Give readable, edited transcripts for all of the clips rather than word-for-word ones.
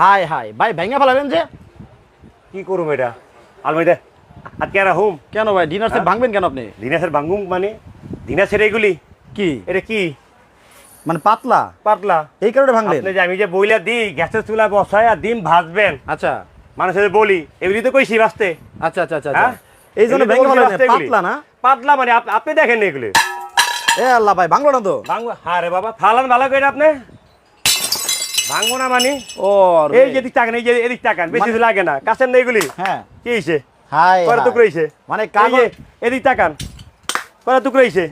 High high ভাই ভেঙে ফেলাবেন যে কি করুম এটা আলমারিতে আজকে আর হুম কেন ভাই ডিনার সেট ভাঙবেন কেন আপনি দিনাসের ভাঙ্গুম মানে দিনাসের এগুলি কি এটা কি মানে পাতলা পাতলা এই কারণে ভাঙলেন আপনি যে আমি যে বইলা দিই গ্যাসের চুলা বসায় আর ডিম ভাজবেন আচ্ছা মানুষের বলি এগুলি তো কইছি বাঁচতে আচ্ছা আচ্ছা আচ্ছা হ্যাঁ? এই জন্য এগুলি ভেঙে তো ফেলাবেন বলছি বাঁচতে পাতলা না পাতলা মানে আপনি দেখেন না এগুলি এ আল্লাহ ভাই ভাঙলো না তো ভাঙবো হ্যাঁ রে বাবা ফালান ভালো করে আপনি ভাঙবো না মানে ও এই যে এদিক তাকান এই যে এদিক তাকান বেশি কিছু লাগে না কাছের না এগুলি হ্যাঁ কি হয়েছে হাই কয়টা টুকরো হয়েছে মানে এই কাগজ যে এদিক তাকান কয়টা টুকরো হয়েছে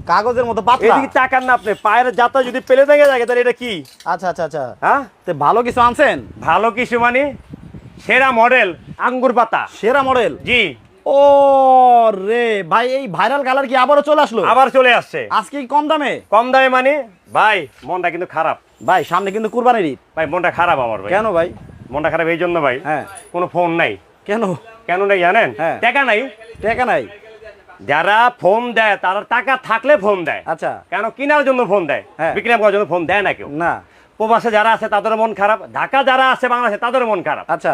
কাগজের মতো পাতলা এদিকে তাকান না আপনি পায়ের যাতা যদি পেলে থেকে যায় তাহলে এটা কি আচ্ছা আচ্ছা আচ্ছা হ্যাঁ তো ভালো কিছু আনছেন ভালো কিছু মানে সেরা মডেল আঙ্গুর পাতা সেরা মডেল জি ও রে ভাই এই ভাইরাল কালার কি আবারও চলে আসলো আবার চলে আসছে আজকে কি কম দামে কম দামে মানে ভাই মনটা কিন্তু খারাপ ভাই সামনে কিন্তু কুরবানির ঈদ ভাই মনটা খারাপ আমার ভাই কেন ভাই মনটা খারাপ এই জন্য ভাই হ্যাঁ কোনো ফোন নাই কেন কেন নাই জানেন হ্যাঁ। টাকা নাই টাকা নাই যারা ফোন দেয় তারা টাকা থাকলে ফোন দেয় আচ্ছা কেন কেনার জন্য ফোন দেয় হ্যাঁ। বিক্রি করার জন্য ফোন দেয় না কেউ না প্রবাসে যারা আছে তাদের মন খারাপ ঢাকা যারা আছে বাংলাদেশে তাদের মন খারাপ আচ্ছা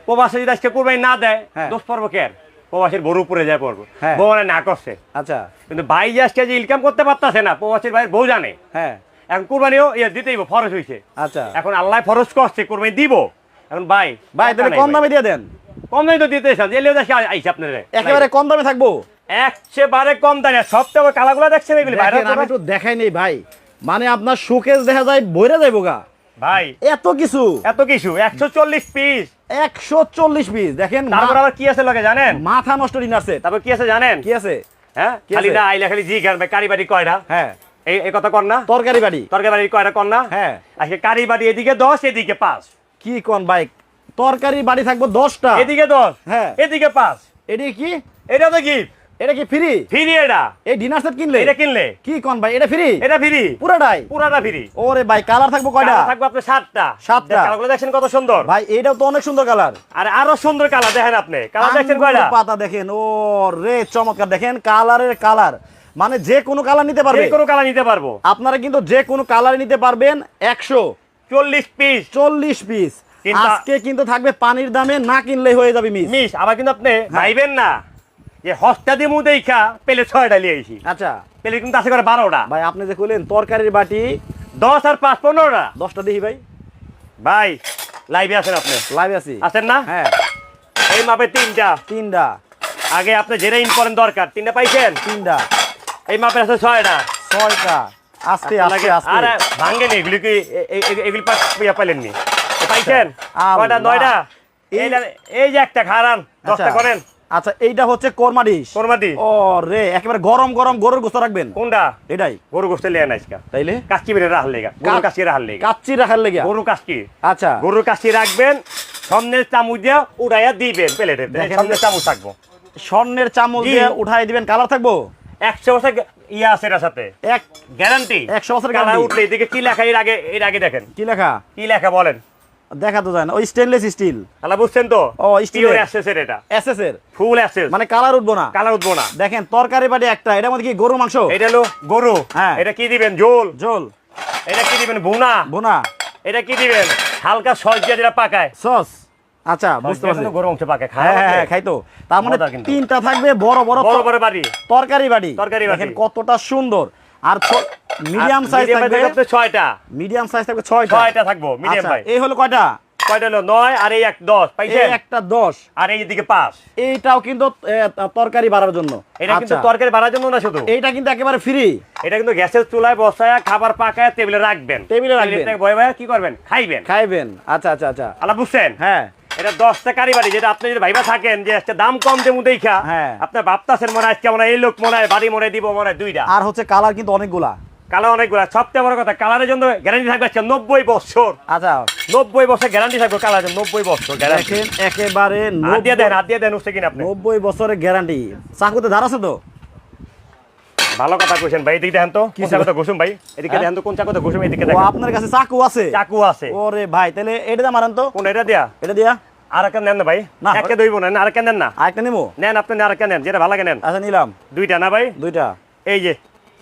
প্রবাসে যদি আজকে কোরবানি না দেয় হ্যাঁ। দোষ পড়বো কে আর? প্রবাসীর বড় উপরে যায় পড়বো হ্যাঁ। বউ মানে না করছে আচ্ছা কিন্তু ভাই যে আজকে যে ইনকাম করতে পারতেছে না প্রবাসীর ভাইয়ের বউ জানে হ্যাঁ এখন কোরবানিও দিতেই ফরজ হয়েছে আচ্ছা এখন আল্লাহ ফরজ করছে কোরবানি দিব এখন ভাই ভাই তাহলে কম দামে দিয়ে দেন কম দামে তো দিতে এলিও দেখে আইসে আপনার একেবারে কম দামে থাকবো একেবারে কম দামে সবথেকে কালাগুলো দেখছেন এগুলি দেখেন, আমি একটু দেখাই নেই ভাই মানে আপনার শোকেস দেখা যায় বইরা যাইবো গা ভাই এত কিছু এত কিছু 140 পিস 140 পিস দেখেন তারপর আবার কি আছে লোকে জানেন মাথা নষ্ট ডিনার সেট তারপর কি আছে জানেন কি আছে হ্যাঁ কি খালি আছে? না আইলা খালি জি গান ভাই কারি বাড়ি কয়টা হ্যাঁ এই কথা কর না তরকারি বাড়ি তরকারি বাড়ি কয়টা কর না হ্যাঁ আজকে কারি বাড়ি এদিকে 10 এদিকে 5 কি কোন বাইক তরকারি বাড়ি থাকবো 10টা এদিকে 10 হ্যাঁ এদিকে 5 এটি কি এটা তো গিফট এটা কি ফ্রি ফ্রি এটা এই ডিনার সেট কিনলে এটা কিনলে কি কোন ভাই এটা ফ্রি এটা ফ্রি পুরাটাই পুরাটা ফ্রি ওরে ভাই কালার থাকবো কয়টা থাকবে আপনার 7টা সাতটা। কালারগুলো দেখছেন কত সুন্দর ভাই এটাও তো অনেক সুন্দর কালার আর আরো সুন্দর কালার দেখেন আপনি কালার দেখছেন কয়টা পাতা দেখেন ও রে চমৎকার দেখেন কালারের কালার মানে যে কোনো কালার নিতে পারবে যে কোনো কালার নিতে পারবো আপনারা কিন্তু যে কোনো কালার নিতে পারবেন 40 পিস 140 পিস কিন্তু- আজকে কিন্তু থাকবে পানির দামে না কিনলেই হয়ে যাবে মিস মিস আবার কিন্তু আপনি হ্যাঁ। ভাইবেন না যে হস্তা দিয়ে মুখ দেখা পেলে 6টা নিয়ে আইছি আচ্ছা পেলে কিন্তু আছে করে 12টা ভাই আপনি যে কইলেন তরকারির বাটি 10 আর 5 15টা 10টা দেখি ভাই ভাই লাইভে আছেন আপনি লাইভ আছি আছেন না হ্যাঁ এই মাপে 3টা তিনটা আগে আপনি যেটা ইম্পর্টেন্ট দরকার 3টা পাইছেন তিনটা এই মাপে আছে 6টা ছয়টা আস্তে আস্তে আস্তে আর ভাঙ্গে নি এগুলি কি এগুলি পাইলেন নি পাইছেন আল্লাহ। কয়টা 9টা এই যে একটা খারান 10টা আচ্ছা। করেন আচ্ছা এইটা হচ্ছে কোরমা ডিশ কোরমাদি ও রে একেবারে গরম গরম গরুর গোস্ত রাখবেন কোনটা এটাই গরু গোস্ত লিয়ে না আজকে তাইলে কাচ্চি বেড়ে রাখার লেগা গরু কাচ্চি রাখার লেগা কাচ্চি রাখার লেগে গরু কাচ্চি আচ্ছা গরুর কাচ্চি রাখবেন সামনের চামচ দিয়ে উড়াইয়া দিবেন প্লেটে দেখেন। সামনের চামচ থাকবো স্বর্ণের চামচ জি। দিয়ে উঠাই দিবেন কালার থাকবো 100 বছর ইয়া আছে এর সাথে এক গ্যারান্টি 100 বছর কালার guarantee। উঠলে এদিকে কি লেখা এর আগে দেখেন কি লেখা কি লেখা বলেন দেখা তো যায় না ওই স্টেনলেস স্টিল তাহলে বুঝছেন তো ও, steel পিওর এর। অ্যাসেসের এটা এসএস এর ফুল অ্যাসেস মানে কালার উঠবো না কালার উঠবো না দেখেন তরকারি বাটি একটা এটার মধ্যে কি গরু মাংস এটা হলো গরু হ্যাঁ। এটা কি দিবেন ঝোল ঝোল এটা কি দিবেন ভুনা বোনা এটা কি দিবেন হালকা সস দিয়ে যেটা পাকায় সস আচ্ছা বুঝতে পারছি গরু মাংস পাকায় হ্যাঁ হ্যাঁ হ্যাঁ, খাই তো তার মানে মজা কিন্তু। তিনটা থাকবে বড় বড় বড় বড় বাড়ি তরকারি বাটি তরকারি বাটি। দেখেন কতটা সুন্দর আর মিডিয়াম সাইজ থাকবে 6টা মিডিয়াম সাইজ থাকবে 6টা 6টা থাকবো মিডিয়াম ভাই এই হলো কয়টা কয়টা হলো 9 আর এই 10 এই পাইছেন একটা 10 আর এই দিকে 5 এইটাও কিন্তু তরকারি বাড়ার জন্য এটা কিন্তু আচ্ছা, তরকারি বাড়ার জন্য না শুধু এইটা কিন্তু একেবারে ফ্রি এটা কিন্তু গ্যাসের চুলায় বসায় খাবার পাকায় টেবিলে রাখবেন টেবিলে রাখবেন। প্লেটে বয়ে বয়ে কি করবেন খাইবেন খাইবেন আচ্ছা আচ্ছা আচ্ছা আলা বুঝছেন হ্যাঁ এটা 10টা কারি বাড়ি যেটা আপনি যদি ভাইবা থাকেন যে একটা দাম কম দেবো দেখা হ্যাঁ। আপনার ভাবতাছেন মনে হয় আজকে মনে হয় এই লোক মনে হয় বাড়ি মনে হয় দিব মনে হয় 2টা আর হচ্ছে কালার কিন্তু অনেকগুলা কালার অনেকগুলা সবচেয়ে বড় কথা কালারের জন্য গ্যারান্টি থাকবে আজকে 90 বছর আচ্ছা 90 বছর গ্যারান্টি থাকবে কালারের 90 বছর গ্যারান্টি দেখেন একেবারে হাত দিয়ে দেন উঠছে কিনা আপনি 90 বছরের গ্যারান্টি চাকুতে ধার আছে তো ভালো কথা কইছেন ভাই এদিকে দেখেন তো কোন ছিল? চাকুতে ঘুষুম ভাই এদিকে দেখেন তো কোন চাকুতে ঘুষুম এদিকে ও দেখেন আপনার কাছে চাকু আছে চাকু আছে ওরে ভাই তাহলে এটা দিয়ে মারেন তো কোন এটা দিয়া এটা দিয়া আর একটা নেন না ভাই না। একটা দইব না আরেকটা নেন না আরেকটা নিবো নেন আপনি আরেকটা নেন যেটা ভালো লাগে নেন আচ্ছা নিলাম 2টা না ভাই দুইটা এই যে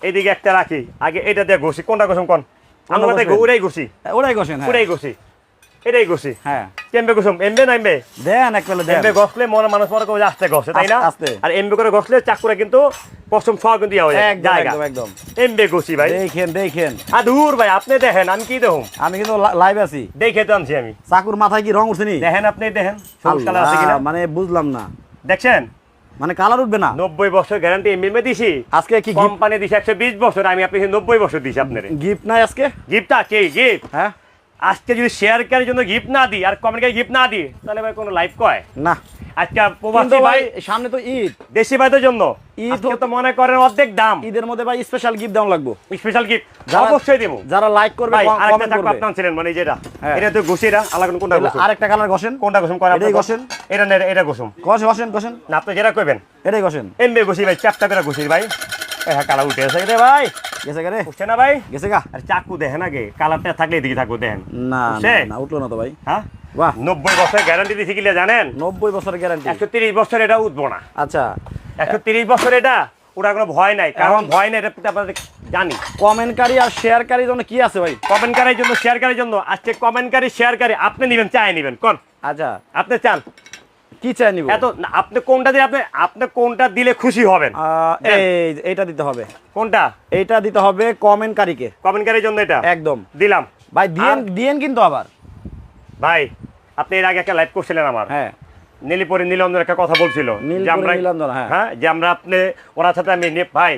এইদিকে একটা রাখি আগে এটা দিয়ে ঘুষি কোনটা ঘুষুম কোন আমার কথা ঘষবেন? উড়াই ঘুষি ওরাই গোছেন হ্যাঁ উড়াই ঘুষি এটাই গোছি হ্যাঁ কেমবে গোছম এমবে না এমবে দেন এক পেলে দেন এমবে গছলে মানুষ মনে করে আস্তে গছে তাই না আস্তে। আর এমবে করে গছলে চাকুরা কিন্তু পশম সহ কিন্তু ইয়া হয়ে যায় একদম জায়গা একদম একদম এমবে গোছি ভাই দেখেন আর দূর ভাই আপনি দেখেন আমি কি দেখুন আমি কিন্তু লাইভ আছি দেখে তো আনছি আমি চাকুর মাথায় কি রং উঠছে নি দেখেন আপনি দেখেন সবুজ কালার আছে কিনা আল্লাহ, মানে বুঝলাম না দেখছেন মানে কালার উঠবে না 90 বছর গ্যারান্টি এমএমএ দিছি আজকে কি কোম্পানি দিছে 120 বছর আমি আপনি 90 বছর দিছি আপনারে গিফট নাই আজকে গিফটটা কি গিফট হ্যাঁ আজকে যদি শেয়ার কারের জন্য গিফট না দিই আর কমেন্টের গিফট না দিই তাহলে ভাই কোনো লাইভ কয় না আজকে কিন্তু প্রবাসী ভাই ভাই সামনে তো ঈদ দেশি ভাইদের জন্য ঈদ ঈদ তো মনে করেন অর্ধেক দাম ঈদের মধ্যে ভাই স্পেশাল গিফট দেওয়া লাগবে স্পেশাল গিফট যারা- অবশ্যই দেবো যারা লাইক করবে ভাই আরেকটা কমেন্ট চাকু করবে আপনার ছিলেন মানে যেটা হ্যাঁ। এটা তো ঘুষিরা আলাদা কোনটা ঘুষুম আরেকটা কালার ঘষেন কোনটা ঘুষুম করে এটাই ঘষেন? এটা না এটা ঘুষুম ঘষেন না আপনি যেটা কইবেন এটাই ঘষেন এমবে ঘুষি ভাই চ্যাপটা করে ঘুষি ভাই হ্যাঁ কালা উঠে আছে রে ভাই গেছে গা রে উঠছে না ভাই গেছে গা আর চাকু দেখেন আগে কালারটা থাকলে এদিকে থাকবো দেখেন না উঠছে? না উঠলো না তো ভাই হ্যাঁ বাহ 90 বছর গ্যারান্টি দিছি কিলে জানেন 90 বছরের গ্যারান্টি 130 বছর এটা উঠবো না আচ্ছা 130 বছর এটা ওটা কোনো ভয় নাই কারণ এখন- ভয় নাই এটা আপনাদের জানি কমেন্টকারী আর শেয়ারকারীর জন্য কি আছে ভাই কমেন্টকারীর জন্য শেয়ারকারীর জন্য আজকে কমেন্টকারী শেয়ারকারী আপনি নেবেন চাই নেবেন কোন আচ্ছা আপনি চান কি চাই নিব এত না, আপনি কোনটা দিলে আপনি কোনটা দিলে খুশি হবেন দেন। এইটা দিতে হবে কোনটা এইটা দিতে হবে কমেন্টকারীকে কমেন্টকারীর জন্য এটা একদম দিলাম ভাই দিয়েন আর- দিয়েন কিন্তু আবার ভাই আপনি এর আগে একটা লাইভ করছিলেন আমার হ্যাঁ নীলপরি নীলন্দর একটা কথা বলছিল নীলপরি যে আমরা নীলাঞ্জন, হ্যাঁ। হ্যাঁ যে আমরা আপনি ওনার সাথে আমি ভাই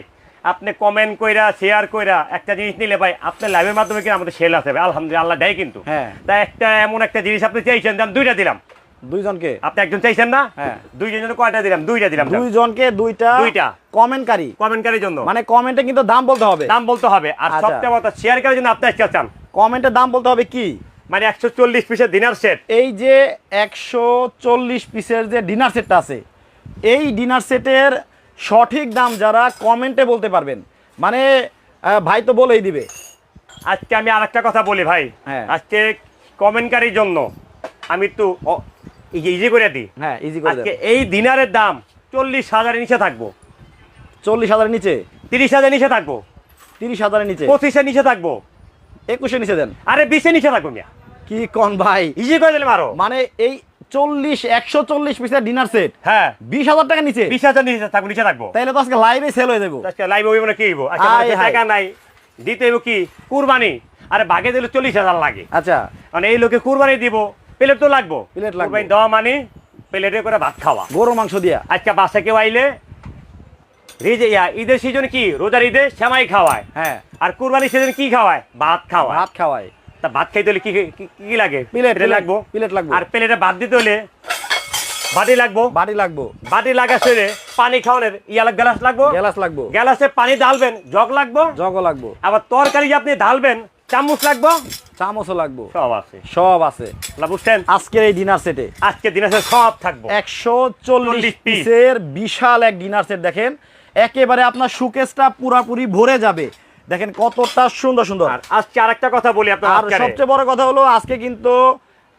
আপনি কমেন্ট কইরা শেয়ার কইরা একটা জিনিস নিলে ভাই আপনার লাইভের মাধ্যমে কিন্তু আমাদের সেল আছে ভাই, আলহামদুলিল্লাহ আল্লাহ দেয় কিন্তু হ্যাঁ। তাই একটা এমন একটা জিনিস আপনি চাইছেন যে আমি দুইটা দিলাম দুইজনকে আপনি একজন চাইছেন না হ্যাঁ। দুইজন জন্য কয়টা দিলাম দুইটা দিলাম দুইজনকে দুইটা দুইটা। কমেন্টকারী কমেন্টকারীর জন্য মানে কমেন্টে কিন্তু দাম বলতে হবে দাম বলতে হবে আর আচ্ছা। সবচেয়ে কথা শেয়ার করার জন্য আপনি আজকে চান কমেন্টে দাম বলতে হবে কি মানে 140 পিসের ডিনার সেট এই যে 140 পিসের যে ডিনার সেটটা আছে এই ডিনার সেটের সঠিক দাম যারা কমেন্টে বলতে পারবেন মানে ভাই তো বলেই দিবে আজকে আমি আরেকটা কথা বলি ভাই হ্যাঁ। আজকে কমেন্টকারীর জন্য আমি একটু ইজি করে দিই হ্যাঁ ইজি করে আজকে দেন এই দিনারের দাম 40,000 নিচে থাকবো 40,000 নিচে 30,000 নিচে থাকবো 30,000 নিচে 25 নিচে থাকবো 21 নিচে দেন আরে 20 নিচে থাকবো মিয়া কি কোন ভাই ইজি করে দিলাম আরো মানে এই 140 পিসের ডিনার সেট হ্যাঁ 20,000 টাকা নিচে 20,000 নিচে থাকবো নিচে থাকবো তাইলে তো আজকে লাইভে সেল হয়ে যাবো আজকে লাইভ হইব না কি হইব আজকে হাই, মানুষের হাই। টাকা নাই দিতে হইব কি কুরবানি আরে বাগে দিলে 40,000 লাগে আচ্ছা মানে এই লোকে কুরবানি দিব প্লেট তো লাগবো প্লেট লাগবে। কুরবানি দেওয়া মানে প্লেটে করে ভাত খাওয়া গরু মাংস দিয়া আজকে বাসা কেউ আইলে ঈদের সিজন কি রোজার ঈদে সেমাই খাওয়ায় হ্যাঁ আর কুরবানি সিজন কি খাওয়ায় ভাত খাওয়ায় ভাত খাওয়াই তা ভাত খাইতে হলে কি কি কি লাগে প্লেট লাগবো প্লেট লাগবো আর প্লেটে ভাত দিতে হলে বাটি লাগবো বাড়ি লাগবো বাটি লাগা সেরে পানি খাওয়ানোর গ্যালাস লাগবো গ্যালাস লাগবো গ্যালাসে পানি ঢালবেন জগ লাগবো জগও লাগবো আবার তরকারি যে আপনি ঢালবেন চামচ লাগবো চামচও লাগবো সব আছে সব আছে না বুঝছেন আজকের এই ডিনার সেটে আজকে দিন আছে সব থাকবো 140 পিস। পিসের বিশাল এক ডিনার সেট দেখেন একেবারে আপনার সুকেসটা পুরাপুরি ভরে যাবে দেখেন কতটা সুন্দর সুন্দর আর আজকে আরেকটা কথা বলি আপনার আর সবচেয়ে বড় কথা হলো আজকে কিন্তু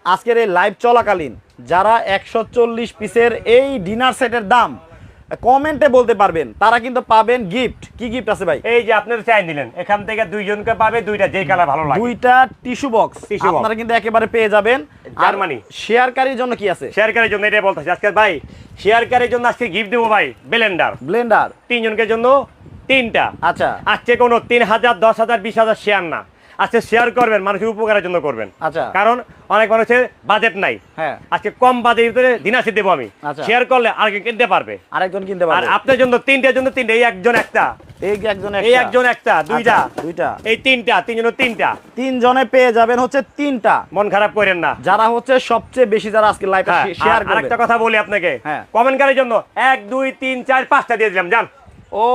আজকের এই লাইভ চলাকালীন যারা 140 পিসের এই ডিনার সেটের দাম কমেন্টে বলতে পারবেন তারা কিন্তু পাবেন গিফট কি গিফট আছে ভাই এই যে আপনারা চাই দিলেন এখান থেকে দুইজনকে পাবে দুইটা যে কালার ভালো লাগে দুইটা টিস্যু বক্স Tissue box। আপনারা কিন্তু একেবারে পেয়ে যাবেন জার্মানি। শেয়ারকারীর জন্য কি আছে শেয়ারকারীর জন্য এটাই বলতেছি আজকে ভাই শেয়ারকারীর জন্য আজকে গিফট দেবো ভাই ব্লেন্ডার ব্লেন্ডার তিনজনকে জন্য তিনটা আচ্ছা আজকে কোনো 3,000 10,000 20,000 শেয়ার না আজকে শেয়ার করবেন মানুষের উপকারের জন্য করবেন আচ্ছা। কারণ অনেক মানুষের বাজেট নাই হ্যাঁ আজকে কম বাজেটের ভিতরে দিনাসি দেবো আমি আচ্ছা। শেয়ার করলে আর কেউ কিনতে পারবে আরেকজন কিনতে আর পারবে আপনার জন্য তিনটার জন্য তিনটা এই একজন একটা এই একজন এই একজন একটা দুইটা আচ্ছা, দুইটা এই তিনটা তিনজন তিনটা তিনজনে পেয়ে যাবেন হচ্ছে তিনটা মন খারাপ করেন না যারা হচ্ছে সবচেয়ে বেশি যারা আজকে লাইভে হ্যাঁ, শেয়ার আর করবে আরেকটা কথা বলি আপনাকে হ্যাঁ। কমেন্টকারীর জন্য 1 2 3 4 5টা দিয়ে দিলাম জান ও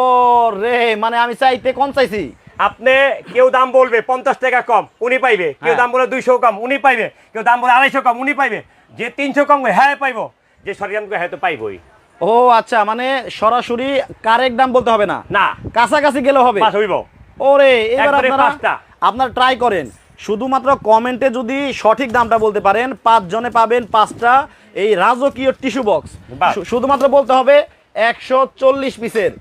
রে মানে আমি চাইতে কম চাইছি আপনি কেউ দাম বলবে 50 টাকা কম উনি পাইবে কেউ হ্যাঁ। দাম বলে 200 কম উনি পাইবে কেউ দাম বলে 250 কম উনি পাইবে যে 300 কম হ্যাঁ পাইবো যে সরিয়াম হ্যাঁ তো পাইবই ও আচ্ছা মানে সরাসরি কারেক্ট দাম বলতে হবে না না কাছাকাছি গেলে হবে পাস হইব ওরে এবার একবারে আপনারা পাঁচটা। আপনারা ট্রাই করেন শুধুমাত্র কমেন্টে যদি সঠিক দামটা বলতে পারেন 5 জনে পাবেন 5টা এই রাজকীয় টিস্যু বক্স বাহ। শুধুমাত্র বলতে হবে 140 পিসের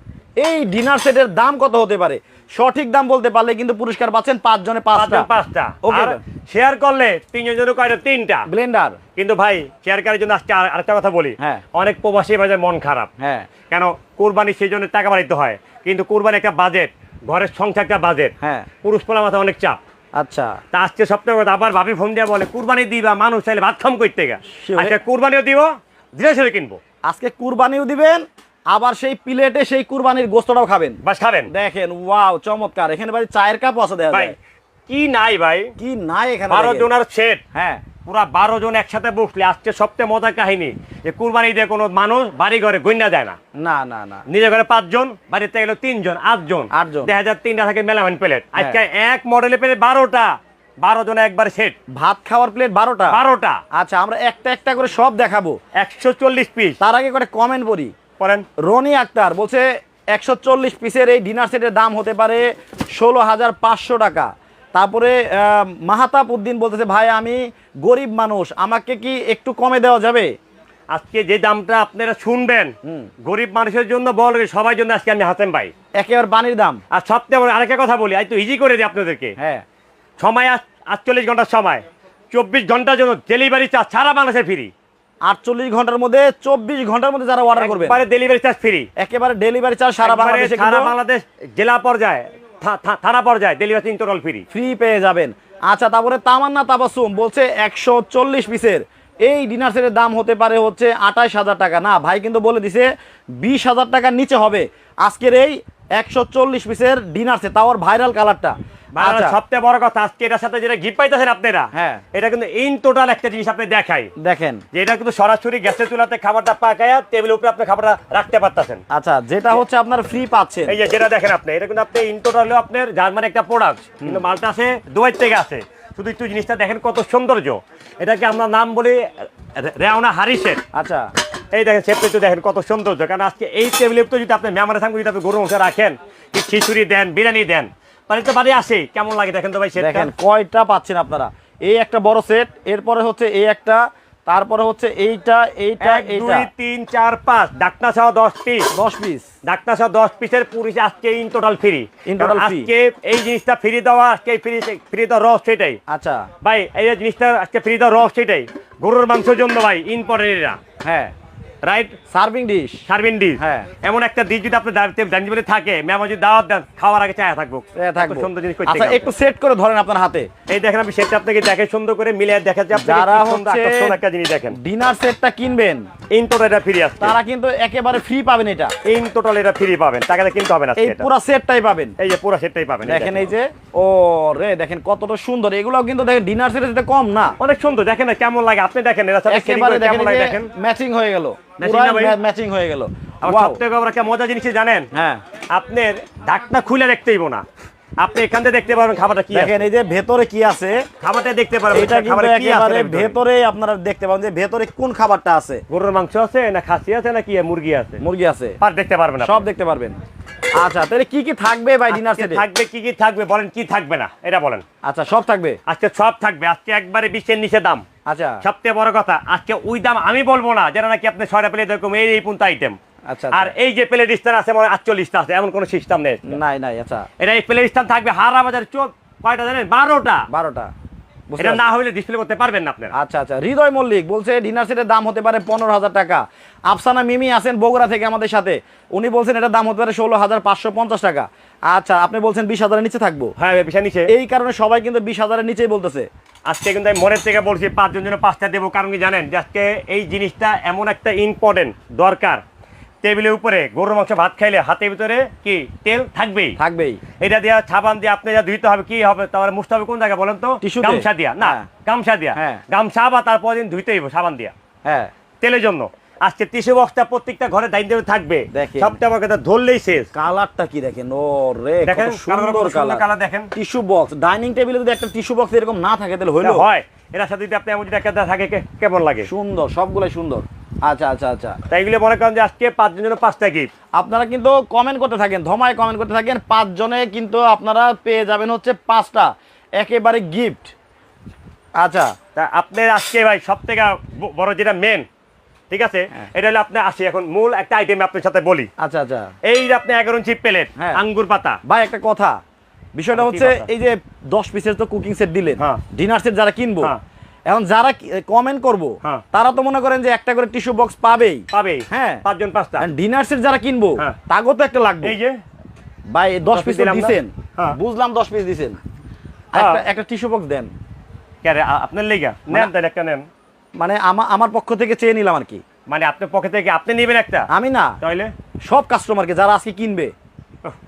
এই ডিনার সেটের দাম কত হতে পারে সঠিক দাম বলতে পারলে কিন্তু পুরস্কার পাচ্ছেন 5 জনে 5টা। 5টা। ওকে আর শেয়ার করলে 3 জনের কয়টা 3টা ব্লেন্ডার। কিন্তু ভাই শেয়ার করার জন্য আজকে আরেকটা কথা বলি, হ্যাঁ। অনেক প্রবাসী ভাইদের মন খারাপ। হ্যাঁ কেন কুরবানি সেই জন্য টাকা বাড়াইতে হয়, কিন্তু কুরবানি একটা বাজেট, ঘরের সংসার একটা বাজেট, হ্যাঁ পুরুষ পোলা মাথায় অনেক চাপ। আচ্ছা তা আজকে সপ্তাহে কথা আবার ভাবি ফোন দিয়ে বলে কুরবানি দিবা, মানুষ চাইলে ভাত খাম করতে গা, Sure. আজকে কুরবানিও দিব, ধীরে ধীরে কিনবো, আজকে কুরবানিও দিবেন, আবার সেই প্লেটে সেই কুরবানির গোস্তটাও খাবেন। বাস খাবেন। দেখেন ওয়াও চমৎকার, এখানে ভাই চায়ের কাপও আছে দেখা ভাই যায়। কি নাই ভাই, কি নাই এখানে 12 দেখেন। জনের সেট, হ্যাঁ পুরা 12 জন একসাথে বসলে আজকে সবচেয়ে মজার কাহিনী যে কুরবানি দিয়ে কোনো মানুষ বাড়ি ঘরে গইনা যায় না। না না না নিজের ঘরে 5 জন, বাড়িতে গেল 3 জন, 8 জন, 8 জন। 2003টা থাকে মেলামেন প্লেট, হ্যাঁ। আজকে এক মডেলের প্লেট 12টা, 12 জন একবার সেট, ভাত খাওয়ার প্লেট 12টা। 12টা, আচ্ছা আমরা একটা একটা করে সব দেখাবো, 140 পিস। তার আগে করে কমেন্ট পড়ি। পড়েন। রনি আক্তার বলছে 140 পিসের এই ডিনার সেটের দাম হতে পারে 16,500 টাকা। তারপরে মাহাতাব উদ্দিন বলতেছে ভাই আমি গরিব মানুষ, আমাকে কি একটু কমে দেওয়া যাবে? আজকে যে দামটা আপনারা শুনবেন, হুম। গরিব মানুষের জন্য বল, সবার জন্য আজকে আমি হাসেম ভাই। একেবারে পানির দাম। আর সবচেয়ে বড় আরেকটা কথা বলি, আজ তো ইজি করে দিই আপনাদেরকে, হ্যাঁ সময় 48 ঘন্টার সময়, 24 ঘন্টার জন্য ডেলিভারি চার্জ সারা বাংলাদেশে ফ্রি। 48 ঘন্টার মধ্যে 24 ঘন্টার মধ্যে যারা অর্ডার করবে একবারে ডেলিভারি চার্জ ফ্রি, একেবারে ডেলিভারি চার্জ সারা বাংলাদেশে সারা বাংলাদেশ জেলা পর্যায়ে, থানা পর্যায়ে ডেলিভারি টোটাল ফ্রি। ফ্রি পেয়ে যাবেন। আচ্ছা তারপরে তামান্না তাবাসুম বলছে 140 পিসের এই ডিনার সেটের দাম হতে পারে হচ্ছে 28,000 টাকা। না ভাই কিন্তু বলে দিছে 20,000 টাকার নিচে হবে আজকের এই 140 পিসের ডিনার সেট, তাও ভাইরাল কালারটা। আচ্ছা সবচেয়ে বড় কথা, আজকে এটার সাথে যেটা গিফট পাইতেছেন আপনারা, হ্যাঁ। এটা কিন্তু ইন টোটাল একটা জিনিস আপনি দেখাই, দেখেন যে এটা কিন্তু সরাসরি গ্যাসের চুলাতে খাবারটা পাকায়া টেবিলের উপরে আপনি খাবারটা রাখতে পারতেছেন। আচ্ছা যেটা হচ্ছে আপনার ফ্রি পাচ্ছেন, এই যে যেটা দেখেন আপনি, এটা কিন্তু আপনি ইন টোটাল হলো আপনার জার্মানি একটা প্রোডাক্ট, কিন্তু মালটা আসে দুবাই থেকে আসে। শুধু একটু জিনিসটা দেখেন কত সৌন্দর্য, এটাকে আমরা নাম বলি রেওনা হারিসেট। আচ্ছা এই দেখেন সেটটা একটু দেখেন কত সৌন্দর্য, কারণ আজকে এই টেবিলের উপরে যদি আপনি মেহমানের সঙ্গে যদি আপনি গরু মাংস রাখেন, কি খিচুড়ি দেন, বিরিয়ানি দেন, মানে তো বাড়ি আসে কেমন লাগে দেখেন তো ভাই সেটটা। দেখেন কয়টা পাচ্ছেন আপনারা, এই একটা বড় সেট, এরপরে হচ্ছে এই একটা, তারপরে হচ্ছে এইটা এইটা 1 এইটা 2 3 4 5 ডাকনা সহ 10 পিস, 10 পিস। ডাকনা সহ 10 পিসের পুরিশ আজকে in total free. In total free। আজকে এই জিনিসটা ফ্রি দেওয়া, আজকে ফ্রি দেওয়া রস সেটাই আচ্ছা ভাই, এই যে জিনিসটা আজকে ফ্রি দেওয়া রস সেটাই গরুর মাংসের জন্য ভাই ইম্পর্টেন্ট, হ্যাঁ right. Serving dish. Serving dish, হ্যাঁ। এমন একটা ডিশ যদি আপনি দাঞ্জিবারে থাকে, মেমো যদি দাওয়াত দেন, খাওয়ার আগে চায়া থাকবো, থাকবো। কত সুন্দর জিনিস করতে আচ্ছা গেলাম। একটু সেট করে ধরেন আপনার হাতে, এই দেখেন আমি সেটা আপনাকে দেখে সুন্দর করে মিলিয়ে দেখাচ্ছি, আপনারা যারা কি সুন্দর হচ্ছে আকর্ষণ একটা জিনিস দেখেন। ডিনার সেটটা কিনবেন ইন টোটাল এটা ফ্রি আসছে, তারা কিন্তু একেবারে ফ্রি পাবেন, এটা ইন টোটাল এটা ফ্রি পাবেন, টাকাটা কিনতে হবে না এই এটা। পুরো সেটটাই পাবেন। এই যে পুরো সেটটাই পাবেন, দেখেন এই যে ও রে দেখেন কতটা সুন্দর, এগুলো কিন্তু দেখেন ডিনার সেটের সাথে কম না, অনেক সুন্দর, দেখেন না কেমন লাগে, আপনি দেখেন এর সাথে sharing একেবারে করে কেমন লাগে দেখেন। ম্যাচিং হয়ে গেল, Matching না ভাই? ম্যাচিং হয়ে গেল। আর ওয়াও সবথেকে বড় একটা মজা জিনিস কি জানেন, হ্যাঁ আপনার ঢাকনা খুলে দেখতেইব না, আপনি এখান থেকে দেখতে পারবেন খাবারটা কি আছে, দেখেন এই যে ভেতরে কি আছে, খাবারটা দেখতে পারবেন এটা কিন্তু খাবারে কি আছে একেবারে এর ভিতরে। ভেতরে আপনারা দেখতে পাবেন যে ভেতরে কোন খাবারটা আছে, গরুর মাংস আছে না খাসি আছে না কি মুরগি আছে, মুরগি আছে, পার দেখতে পারবেন সব দেখতে পারবেন। আচ্ছা তাহলে কি কি থাকবে ভাই ডিনার আজকে সেটে? থাকবে কি কি থাকবে বলেন, কি থাকবে না এটা বলেন। আচ্ছা সব থাকবে। আজকে সব থাকবে, আজকে একবারে 20-এর নিচে দাম। আচ্ছা সবচেয়ে বড় কথা, আজকে ওই দাম আমি বলবো না যেটা নাকি আপনি 6টা প্লেট এরকম এই পর্যন্ত আইটেম, আচ্ছা আর এই যে প্লেট স্থান আছে মানে 48টা আছে, এমন কোনো সিস্টেম নেই। নাই নাই আচ্ছা এটা এই প্লেট স্থান থাকবে হারা বাজার কয়টা জানেন, 12টা। 12টা এটা না হলে ডিসপ্লে করতে পারবেন না আপনারা। আচ্ছা আচ্ছা হৃদয় মল্লিক বলছে ডিনার সেটের দাম হতে পারে 15,000 টাকা। আফসানা মিমি আছেন বগুড়া থেকে আমাদের সাথে, উনি বলছেন এটার দাম হতে পারে 16,550 টাকা। আচ্ছা আপনি বলছেন 20,000-এর নিচে থাকবো, হ্যাঁ বিষয় নিচে, এই কারণে সবাই কিন্তু 20,000-এর নিচেই বলতেছে। আজকে কিন্তু আমি মনের থেকে বলছি 5 জন জন্য 5টা দেবো, কারণ কি জানেন যে আজকে এই জিনিসটা এমন একটা ইম্পর্টেন্ট দরকার, টেবিলের উপরে গরুর মাংস ভাত খাইলে হাতের ভিতরে কি তেল থাকবেই থাকবেই, এটা দিয়ে সাবান দিয়ে আপনি যা ধুইতে হবে, কি হবে তাহলে মুছতে হবে কোন জায়গায় বলেন তো, টিস্যুতে? গামছা দিয়া না, হ্যাঁ। গামছা দিয়া, হ্যাঁ। গামছা বা তারপর দিন ধুইতে হইব সাবান দিয়া হ্যাঁ তেলের জন্য। আজকে টিস্যু বক্সটা প্রত্যেকটা ঘরে দায়িত্ব থাকবে, দেখেন। সবটা আমার কথা ধরলেই শেষ। কালারটা কি দেখেন, ও রে দেখেন কত সুন্দর কালার, কালার দেখেন। টিস্যু বক্স, ডাইনিং টেবিলে যদি একটা টিস্যু বক্স এরকম না থাকে তাহলে হইলো হয় এর সাথে যদি আপনি এমন যদি একটা থাকে কেমন লাগে, সুন্দর, সবগুলাই সুন্দর। আচ্ছা আচ্ছা আচ্ছা তাই এগুলো মনে করেন যে আজকে 5 জন জন্য 5টা গিফট। আপনারা কিন্তু কমেন্ট করতে থাকেন, ধমায় কমেন্ট করতে থাকেন, 5 জনে কিন্তু আপনারা পেয়ে যাবেন হচ্ছে 5টা একেবারে গিফট। আচ্ছা তা আপনার আজকে ভাই সব থেকে বড় যেটা মেন ঠিক আছে, এটা হলো আপনি আসি এখন মূল একটা আইটেম আপনার সাথে বলি। আচ্ছা আচ্ছা, এই যে আপনি 11 ইঞ্চি প্লেট, হ্যাঁ। আঙ্গুর পাতা। ভাই একটা কথা, বিষয়টা কি হচ্ছে কথা? এই যে 10 পিসের তো কুকিং সেট দিলেন, হ্যাঁ। ডিনার সেট যারা কিনবো, হ্যাঁ। এখন যারা কমেন্ট করবো হ্যাঁ। তারা তো মনে করেন যে একটা করে টিস্যু বক্স পাবেই। পাবে, হ্যাঁ। 5 জন 5টা। ডিনার সেট যারা কিনবো হ্যাঁ। তাগো তো একটা লাগবে। এই যে ভাই 10 10 পিস দিলাম না? দিছেন, হ্যাঁ। বুঝলাম 10 পিস দিছেন, হ্যাঁ। একটা টিস্যু বক্স দেন। ক্যারে আপনার লেগা নেন, তাহলে একটা নেন। মানে আমার পক্ষ থেকে চেয়ে নিলাম আর কি। মানে আপনার পকেট থেকে আপনি নেবেন একটা, আমি না, তাহলে সব কাস্টমারকে যারা আজকে কিনবে।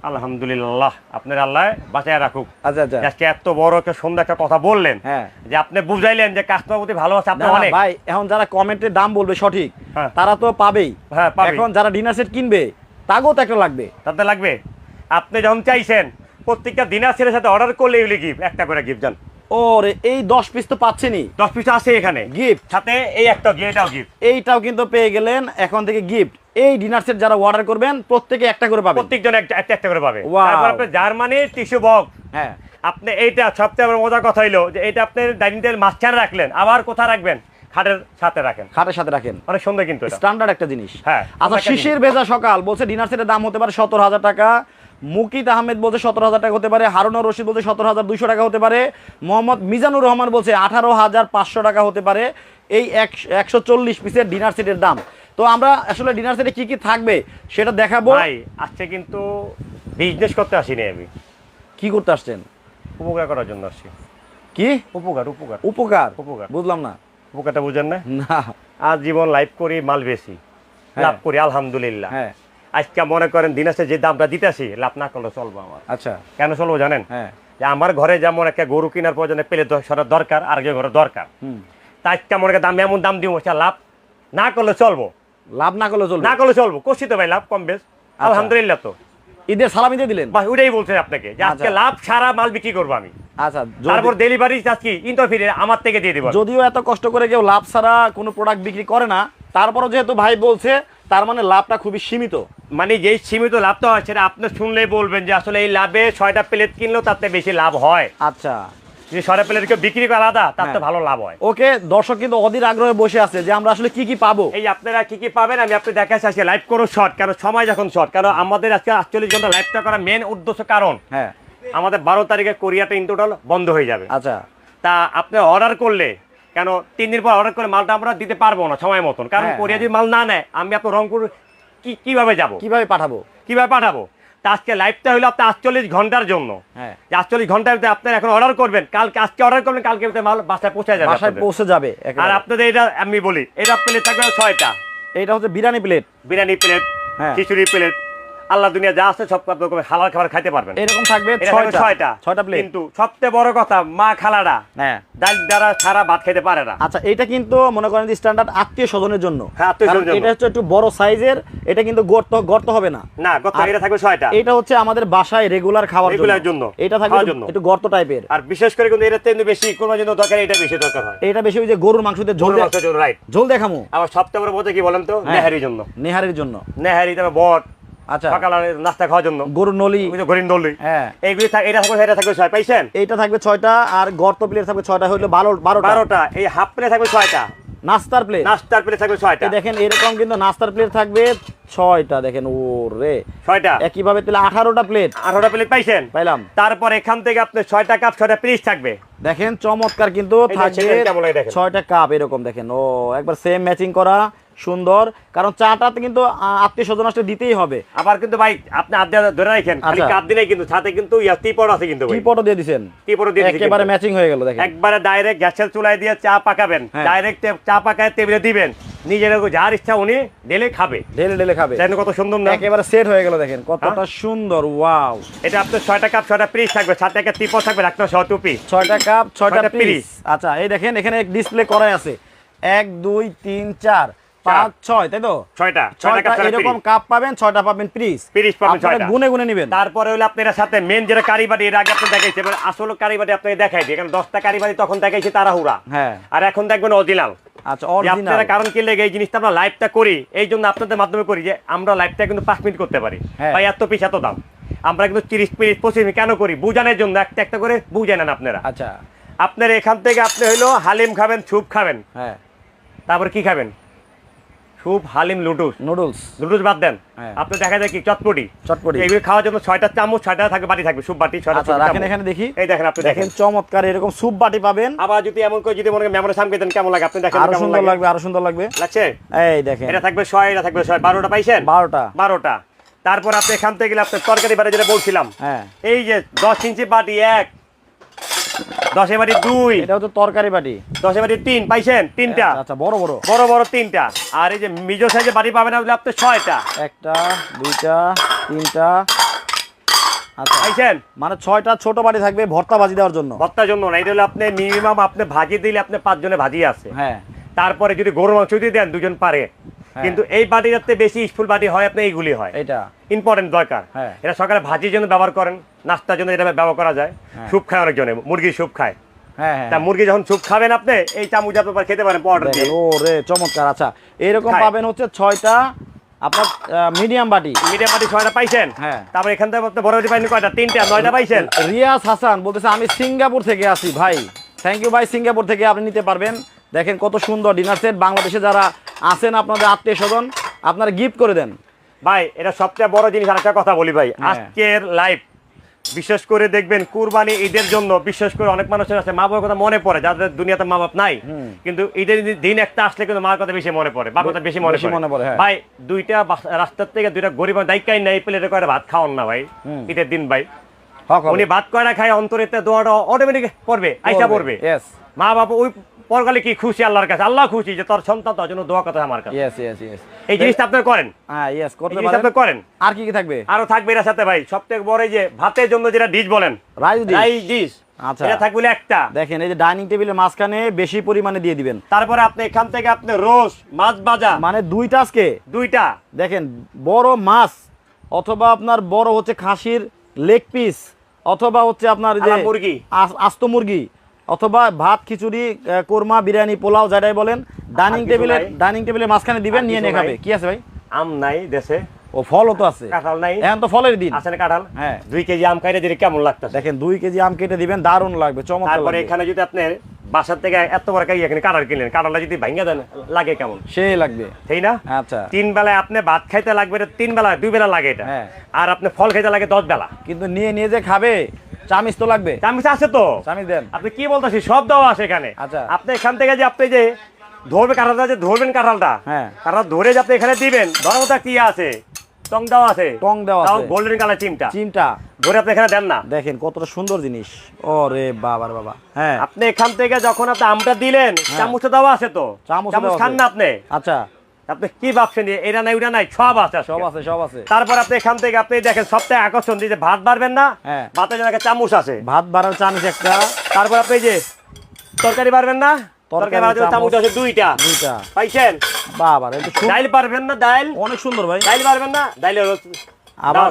আলহামদুলিল্লাহ, আপনার আল্লাহ বাঁচায় রাখুক। আচ্ছা আচ্ছা, আজকে এত বড় একটা সুন্দর একটা কথা বললেন, হ্যাঁ। যে আপনি বুঝাইলেন যে কাস্টমার প্রতি ভালোবাসা না, আপনার না, অনেক। ভাই এখন যারা কমেন্টের দাম বলবে সঠিক, হ্যাঁ। তারা তো পাবেই। হ্যাঁ, পাবেই। এখন যারা ডিনার সেট কিনবে তাগো তো একটা লাগবে। তাতে লাগবে। আপনি যখন চাইছেন প্রত্যেকটা ডিনার সেটের সাথে অর্ডার করলে এগুলি গিফট, একটা করে গিফট যান। ওরে এই 10 পিস তো পাচ্ছেনই 10 পিস আছে এখানে গিফট, সাথে, এই একটা এটাও গিফট। এইটাও কিন্তু পেয়ে গেলেন এখন থেকে গিফট। এই ডিনার সেট যারা অর্ডার করবেন প্রত্যেকে একটা করে পাবেন। প্রত্যেকজন একটা একটা করে পাবে। Wow. তারপর আপনি জার্মানির টিস্যু বক্স, হ্যাঁ, আপনি এইটা সবচেয়ে বড় মজার কথা হইলো যে এটা আপনি ডাইনিং টেবিল মাঝখানে রাখলেন, আবার কোথায় রাখবেন? খাটের সাথে রাখেন, খাটের সাথে রাখেন। অনেক সুন্দর কিন্তু এটা। স্ট্যান্ডার্ড একটা জিনিস। হ্যাঁ, আচ্ছা, একটা শিশির ভেজা সকাল বলছে ডিনার সেটের দাম হতে পারে 17,000 টাকা। মুকিত আহমেদ বলছে 17,000 টাকা হতে পারে। হারুনুর রশিদ বলছে 17,200 টাকা হতে পারে। মোহাম্মদ মিজানুর রহমান বলছে 18,500 টাকা হতে পারে এই 140 পিসের ডিনার সেটের দাম। তো আমরা আসলে ডিনার সেটে কি কি থাকবে সেটা দেখাবো। ভাই আজকে কিন্তু বিজনেস করতে আসিনি আমি, কি করতে আসছেন? উপকার করার জন্য আসছি। কি উপকার উপকার উপকার? উপকার। বুঝলাম না। উপকারটা বুঝেন না? না, আজ জীবন লাইভ করি, মাল বেশি, হ্যাঁ। লাভ করি আলহামদুলিল্লাহ। হ্যাঁ, আজকে মনে করেন দিনাসে যে দামটা দিতেছি, লাভ না করলে চলবো আমার। আচ্ছা, কেন চলবো জানেন? হ্যাঁ, যে আমার ঘরে যেমন একটা গরু কেনার প্রয়োজনে পেলে দরকার, আর একজন ঘরে দরকার। হুম, তাই আজকে মনে করেন দাম এমন দাম দিব, সে লাভ না করলে চলবো, লাভ না করলে চলবে। না করলে চলবো, করছি তো ভাই লাভ কম বেশ আলহামদুলিল্লাহ। তো ঈদের সালামি দিয়ে দিলেন। ভাই ওইটাই বলছে আপনাকে যে আজকে আচ্ছা। লাভ সারা মাল বিক্রি করবো আমি। আচ্ছা, তারপর ডেলিভারি চার্জ কি ইন্টারফিয়ার আমার থেকে দিয়ে দেবো। যদিও এত কষ্ট করে কেউ লাভ ছাড়া কোনো প্রোডাক্ট বিক্রি করে না, তারপরও যেহেতু ভাই বলছে তার মানে লাভটা খুবই সীমিত। মানে যেই সীমিত লাভটা হয় সেটা আপনি শুনলেই বলবেন যে আসলে এই লাভে 6টা প্লেট কিনলেও তাতে বেশি লাভ হয়। আচ্ছা, যদি 6টা প্লেট কেউ বিক্রি করে আলাদা, তাতে হ্যাঁ। ভালো লাভ হয়। ওকে, দর্শক কিন্তু অধীর আগ্রহে বসে আছে যে আমরা আসলে কি কি পাবো। এই আপনারা কি কি পাবেন আমি আপনি দেখাচ্ছি আজকে লাইভ করো শর্ট, কারণ সময় যখন শর্ট, কারণ আমাদের আজকে 48 ঘন্টা লাইভটা করা মেন উদ্দেশ্য, কারণ হ্যাঁ, আমাদের 12 তারিখে কোরিয়াটা ইন টোটাল বন্ধ হয়ে যাবে। আচ্ছা, তা আপনি অর্ডার করলে, কেন 3 দিন পর অর্ডার করলে মালটা আমরা দিতে পারবো না সময় মতন, কারণ হ্যাঁ, কোরিয়া যদি মাল না নেয় আমি আপনার রংপুর কিভাবে যাব, কিভাবে পাঠাবো? কিভাবে পাঠাবো? তা আজকে লাইভটা হলো আপনার 48 ঘন্টার জন্য। হ্যাঁ, যে 48 ঘন্টার ভিতরে আপনারা এখন অর্ডার করবেন, কালকে আজকে অর্ডার করবেন, কালকে ভিতরে মাল বাসায় পৌঁছে যাবে বাসায় আপনাদের। পৌঁছে যাবে আর একেবারে। আপনাদের এটা আমি বলি, এটা প্লেট থাকবে 6টা, এটা হচ্ছে বিরিয়ানি প্লেট। বিরিয়ানি প্লেট, হ্যাঁ। খিচুড়ি প্লেট, আল্লাহ দুনিয়া যা আছে সব আপনার হালাল খাবার খাইতে পারবেন। এরকম থাকবে এটা থাকবে 6টা প্লেট। কিন্তু সবচেয়ে বড় কথা, মা খালারা হ্যাঁ, ডাল দ্বারা সারা ভাত খেতে পারে না। আচ্ছা, এটা কিন্তু মনে করেন যে স্ট্যান্ডার্ড আত্মীয় স্বজনের জন্য। হ্যাঁ, আত্মীয়-স্বজনের কারণ জন্য। এটা হচ্ছে একটু বড় সাইজের, এটা কিন্তু গর্ত হবে না। না, কত আর এটা থাকবে 6টা। এটা হচ্ছে আমাদের বাসায় রেগুলার খাওয়ার রেগুলার জন্য, এটা থাকবে খাওয়ার জন্য। একটু গর্ত টাইপের। আর বিশেষ করে কিন্তু এটা তেমনি বেশি কোরবানির জন্য দরকার, এটা বেশি দরকার হয়। এটা বেশি ওই যে গরুর মাংসতে ঝোল গরুর মাংসের জন্য, রাইট। ঝোল দেখামু। আবার সবচেয়ে বড় বলতে কি বলেন তো, হ্যাঁ। নেহারির জন্য। নেহারির জন্য, নেহারি, তারপর বট, আচ্ছা, সকালে নাস্তা খাওয়ার জন্য গরুর নলি, ওই যে গরিন দলি, হ্যাঁ, এইগুলি এটা থাকবে, এটা থাকবে 6, পাইছেন? এইটা থাকবে 6টা, আর গর্ত প্লেট থাকবে 6টা, হইলো 12টা। 12টা। এই হাফ প্লেট থাকবে 6টা, নাস্তার প্লেট, নাস্তার প্লেট থাকবে 6টা। দেখেন এরকম কিন্তু নাস্তার প্লেট থাকবে 6টা। দেখেন ওরে, 6টা, একইভাবে তাহলে 18টা প্লেট 18টা প্লেট পাইছেন। পাইলাম। তারপর এখান থেকে আপনি 6টা কাপ 6টা পিস থাকবে। দেখেন চমৎকার কিন্তু এই থাকবে দেখছেন কেমন লাগে দেখেন। 6টা কাপ এরকম। দেখেন ও একবার সেম ম্যাচিং করা, সুন্দর। কারণ চাটাতে কিন্তু আত্মীয় স্বজন আসলে দিতেই হবে। আবার কিন্তু ভাই আপনি হাত দিয়ে ধরে রাখেন, খালি আচ্ছা। কাপ দিলেই কিন্তু সাথে কিন্তু টিপট আছে কিন্তু ভাই। টিপটও দিয়ে দিবেন, টিপটও দিয়ে দিছি একেবারে কিন্তু। ম্যাচিং হয়ে গেল। দেখেন একবারে ডাইরেক্ট গ্যাসের চুলায় দিয়ে চা পাকাবেন, হ্যাঁ। ডাইরেক্ট চা পাকায় টেবিলে দিবেন, নিজের যার ইচ্ছা উনি ঢেলে খাবে। ঢেলে ঢেলে খাবে। দেখেন কত সুন্দর না, একেবারে সেট হয়ে গেল। দেখেন কতটা সুন্দর, ওয়াও। এটা আপনার 6টা কাপ 6টা পিস থাকবে, সাথে একটা টিপট থাকবে, রাখতে 100 টুপি। 6টা কাপ 6টা 6টা পিস। পিস। আচ্ছা, এই দেখেন এখানে ডিসপ্লে করাই আছে 1 2 3 4 5 6, তাই তো? 6টা 6টা এরকম কাপ পাবেন, 6টা পাবেন পিস। পিস পাবেন 6টা। গুনে গুনে নেবেন। তারপরে হলো আপনার সাথে মেন যেটা কারিবাটি, এর আগে আপনি দেখাইছে, এবার আসলে কারিবাটি আপনাকে দেখাই দিই, কারণ 10টা কারিবাটি তখন দেখাইছে তাড়াহুড়া, হ্যাঁ, আর এখন দেখবেন অরিজিনাল। আচ্ছা, আপনারা অরিজিনাল। কারণ কি লেগে এই জিনিসটা আমরা লাইভটা করি, এই জন্য আপনাদের মাধ্যমে করি যে আমরা লাইভটা কিন্তু 5 মিনিট করতে পারি। হ্যাঁ। ভাই এত পিস এত দাম, আমরা কিন্তু 30 মিনিট 25 মিনিট কেন করি? বুঝানোর জন্য, একটা একটা করে বুঝে নেন আপনারা। আচ্ছা, আপনার এখান থেকে আপনি হইলো হালিম খাবেন, স্যুপ খাবেন, হ্যাঁ, তারপর কি খাবেন? স্যুপ, হালিম, লুডুস নুডলস বাদ দেন, হ্যাঁ। আপনি দেখা যায় কি চটপটি চটপটি এগুলো খাওয়ার জন্য 6টা চামচ, 6টা থাকবে বাটি থাকবে, স্যুপ বাটি 6টা আচ্ছা রাখেন এখানে দেখি। এই দেখেন, আপনি দেখেন চমৎকার এরকম স্যুপ বাটি পাবেন। আবার যদি এমন করে যদি মনে করেন মেমোরি সামনে দেন কেমন লাগে আপনি দেখেন, আরো কেমন সুন্দর লাগে লাগবে, আরো সুন্দর লাগবে। লাগছে? এই দেখেন এটা থাকবে 6, এটা থাকবে 6, 12টা পাইছেন? 12টা। তারপর আপনি এখান থেকে গেলে আপনার তরকারি বাড়ি যেটা বলছিলাম, হ্যাঁ এই যে 10 ইঞ্চি বাটি 1, 10 বাটি 2, এটা হচ্ছে তরকারি বাটি, 10 বাটি 3 পাইছেন? 3টা আচ্ছা বড় বড় বড় বড় 3টা। আর এই যে মিজো সাইজের বাটি পাবেন আপনি 6টা, 1টা 2টা 3টা। আচ্ছা পাইছেন? মানে 6টা ছোট বাটি থাকবে ভর্তা ভাজি দেওয়ার জন্য। ভর্তার জন্য না, এটা হলো আপনি মিনিমাম আপনি ভাজি দিলে আপনি 5 জনে ভাজি আছে। হ্যাঁ তারপরে যদি গরুর মাংস দিয়ে দেন 2 জন পারে। কিন্তু এই বাটিটাতে বেশি স্ফুল বাটি হয়, আপনি এইগুলি হয় এটা ইম্পর্টেন্ট দরকার। হ্যাঁ। এটা সকালে ভাজির জন্য ব্যবহার করেন, নাস্তার জন্য এটা ব্যবহার করা যায়। স্যুপ খায় অনেকজনে, মুরগির স্যুপ খায়। হ্যাঁ হ্যাঁ তা মুরগি যখন স্যুপ খাবেন আপনি এই চামচ আপনার খেতে পারেন পাউডার দিয়ে। ও রে চমৎকার। আচ্ছা এরকম খায়। পাবেন হচ্ছে 6টা আপনার মিডিয়াম বাটি। মিডিয়াম বাটি 6টা পাইছেন। হ্যাঁ। তারপর এখান থেকে আপনি বড় বাটি পাইছেন কয়টা? 3টা, 9টা পাইছেন। রিয়াজ হাসান বলতেছে আমি সিঙ্গাপুর থেকে আসি ভাই। থ্যাংক ইউ ভাই, সিঙ্গাপুর থেকে আপনি নিতে পারবেন। দেখেন কত সুন্দর ডিনার সেট। বাংলাদেশে যারা আছেন আপনাদের আত্মীয় স্বজন আপনারা গিফট করে দেন ভাই এটা সবচেয়ে বড় জিনিস। আরেকটা কথা বলি ভাই, হ্যাঁ। আজকের লাইভ বিশেষ করে দেখবেন কুরবানি ঈদের জন্য, বিশেষ করে অনেক মানুষের আছে মা বাবার কথা মনে পড়ে, যাদের দুনিয়াতে মা বাপ নাই, কিন্তু ঈদের দিন একটা আসলে কিন্তু মার কথা বেশি মনে পড়ে, বাবার কথা বেশি মনে পড়ে। হ্যাঁ। ভাই দুইটা রাস্তার থেকে দুইটা গরিব দায়িত্বই নাই প্লেটে করে ভাত খাওয়ান না ভাই ঈদের দিন ভাই। হক হবে। উনি ভাত কয়টা খায় অন্তরেতে দোয়াটা অটোমেটিক পড়বে, আইসা পড়বে। ইয়েস মা বাবা ওই পরকালে কি খুশি আল্লাহর কাছে, আল্লাহ খুশি যে তোর সন্তান তোর জন্য দোয়া কথা আমার কাছে। ইয়েস ইয়েস ইয়েস এই জিনিসটা আপনি করেন। হ্যাঁ ইয়েস করতে এই জিনিসটা আপনি পারেন। করেন। আর কি কি থাকবে? আরো থাকবে এর সাথে ভাই সবথেকে বড় এই যে ভাতের জন্য যেটা ডিশ বলেন, রাইস ডিশ। Rice dish. আচ্ছা। এটা থাকবে একটা। দেখেন এই যে ডাইনিং টেবিলের মাঝখানে বেশি পরিমাণে দিয়ে দিবেন। তারপরে আপনি এখান থেকে আপনি রোস্ট মাছ ভাজা মানে 2টা আজকে 2টা। দেখেন বড় মাছ অথবা আপনার বড় হচ্ছে খাসির লেগ পিস অথবা হচ্ছে আপনার যে আলা মুরগি। আস্ত মুরগি অথবা ভাত খিচুড়ি কোরমা বিরিয়ানি পোলাও যেটাই বলেন ডাইনিং টেবিলের মাঝখানে দিবেন, নিয়ে নিয়ে খাবে। কি আছে ভাই? আম নাই দেশে, ও ফলও তো আছে, কাঁঠাল নাই, এখন তো ফলের দিন। আছে না কাঁঠাল? হ্যাঁ 2 কেজি আম খাইলে দিলে কেমন লাগতেছে? দেখেন 2 কেজি আম কেটে দিবেন, দারুণ লাগবে, চমৎকার তারপরে লাগবে। এখানে যদি আপনি বাসার থেকে এত বড় এখানে কাঁঠাল কিনলেন, কাঁঠালটা যদি ভাঙিয়ে দেন লাগে কেমন? সেই লাগবে। তাই না? আচ্ছা 3 বেলায় আপনি ভাত খাইতে লাগবে, এটা 3 বেলা 2 বেলা লাগে এটা। হ্যাঁ। আর আপনি ফল খাইতে লাগে 10 বেলা। কিন্তু নিয়ে নিয়ে যে খাবে চামিচ তো লাগবে। চামিচ আছে তো, চামিচ দেন। আপনি কি বলতেছি সব দেওয়া আছে এখানে। আচ্ছা। আপনি এখান থেকে যে আপনি যে ধরবে কাঁঠালটা, যে ধরবেন কাঁঠালটা, হ্যাঁ। কাঁঠাল ধরে যে আপনি এখানে দিবেন, ধরার মতো কি আছে, টং দেওয়া আছে, টং দেওয়া আছে। গোল্ডেন কালার চিমটা চিমটা ধরে আপনি এখানে দেন না। দেখেন কতটা সুন্দর জিনিস। ওরে বাবার বাবা। হ্যাঁ আপনি এখান থেকে যখন আপনি আমটা দিলেন চামচটা দেওয়া আছে তো, চামচ চামচ দেওয়া খান আছে। না আপনি। আচ্ছা আপনি কি ভাবছেন যে এটা নাই ওটা নাই, সব আছে আজকে। সব আছে সব আছে। তারপর আপনি এখান থেকে আপনি দেখেন সবথেকে আকর্ষণ দিয়ে যে ভাত বাড়বেন না, হ্যাঁ। ভাতের জন্য একটা চামচ আছে। ভাত বাড়ার চামিচ একটা। তারপর আপনি এই যে তরকারি বাড়বেন না, তরকারি বাড়ার জন্য চামচ আছে 2টা। 2টা পাইছেন? বাবার এটা ডাইল পারবেন না, ডাইল অনেক সুন্দর ভাই। ডাইল পারবেন না, ডাইলের আবার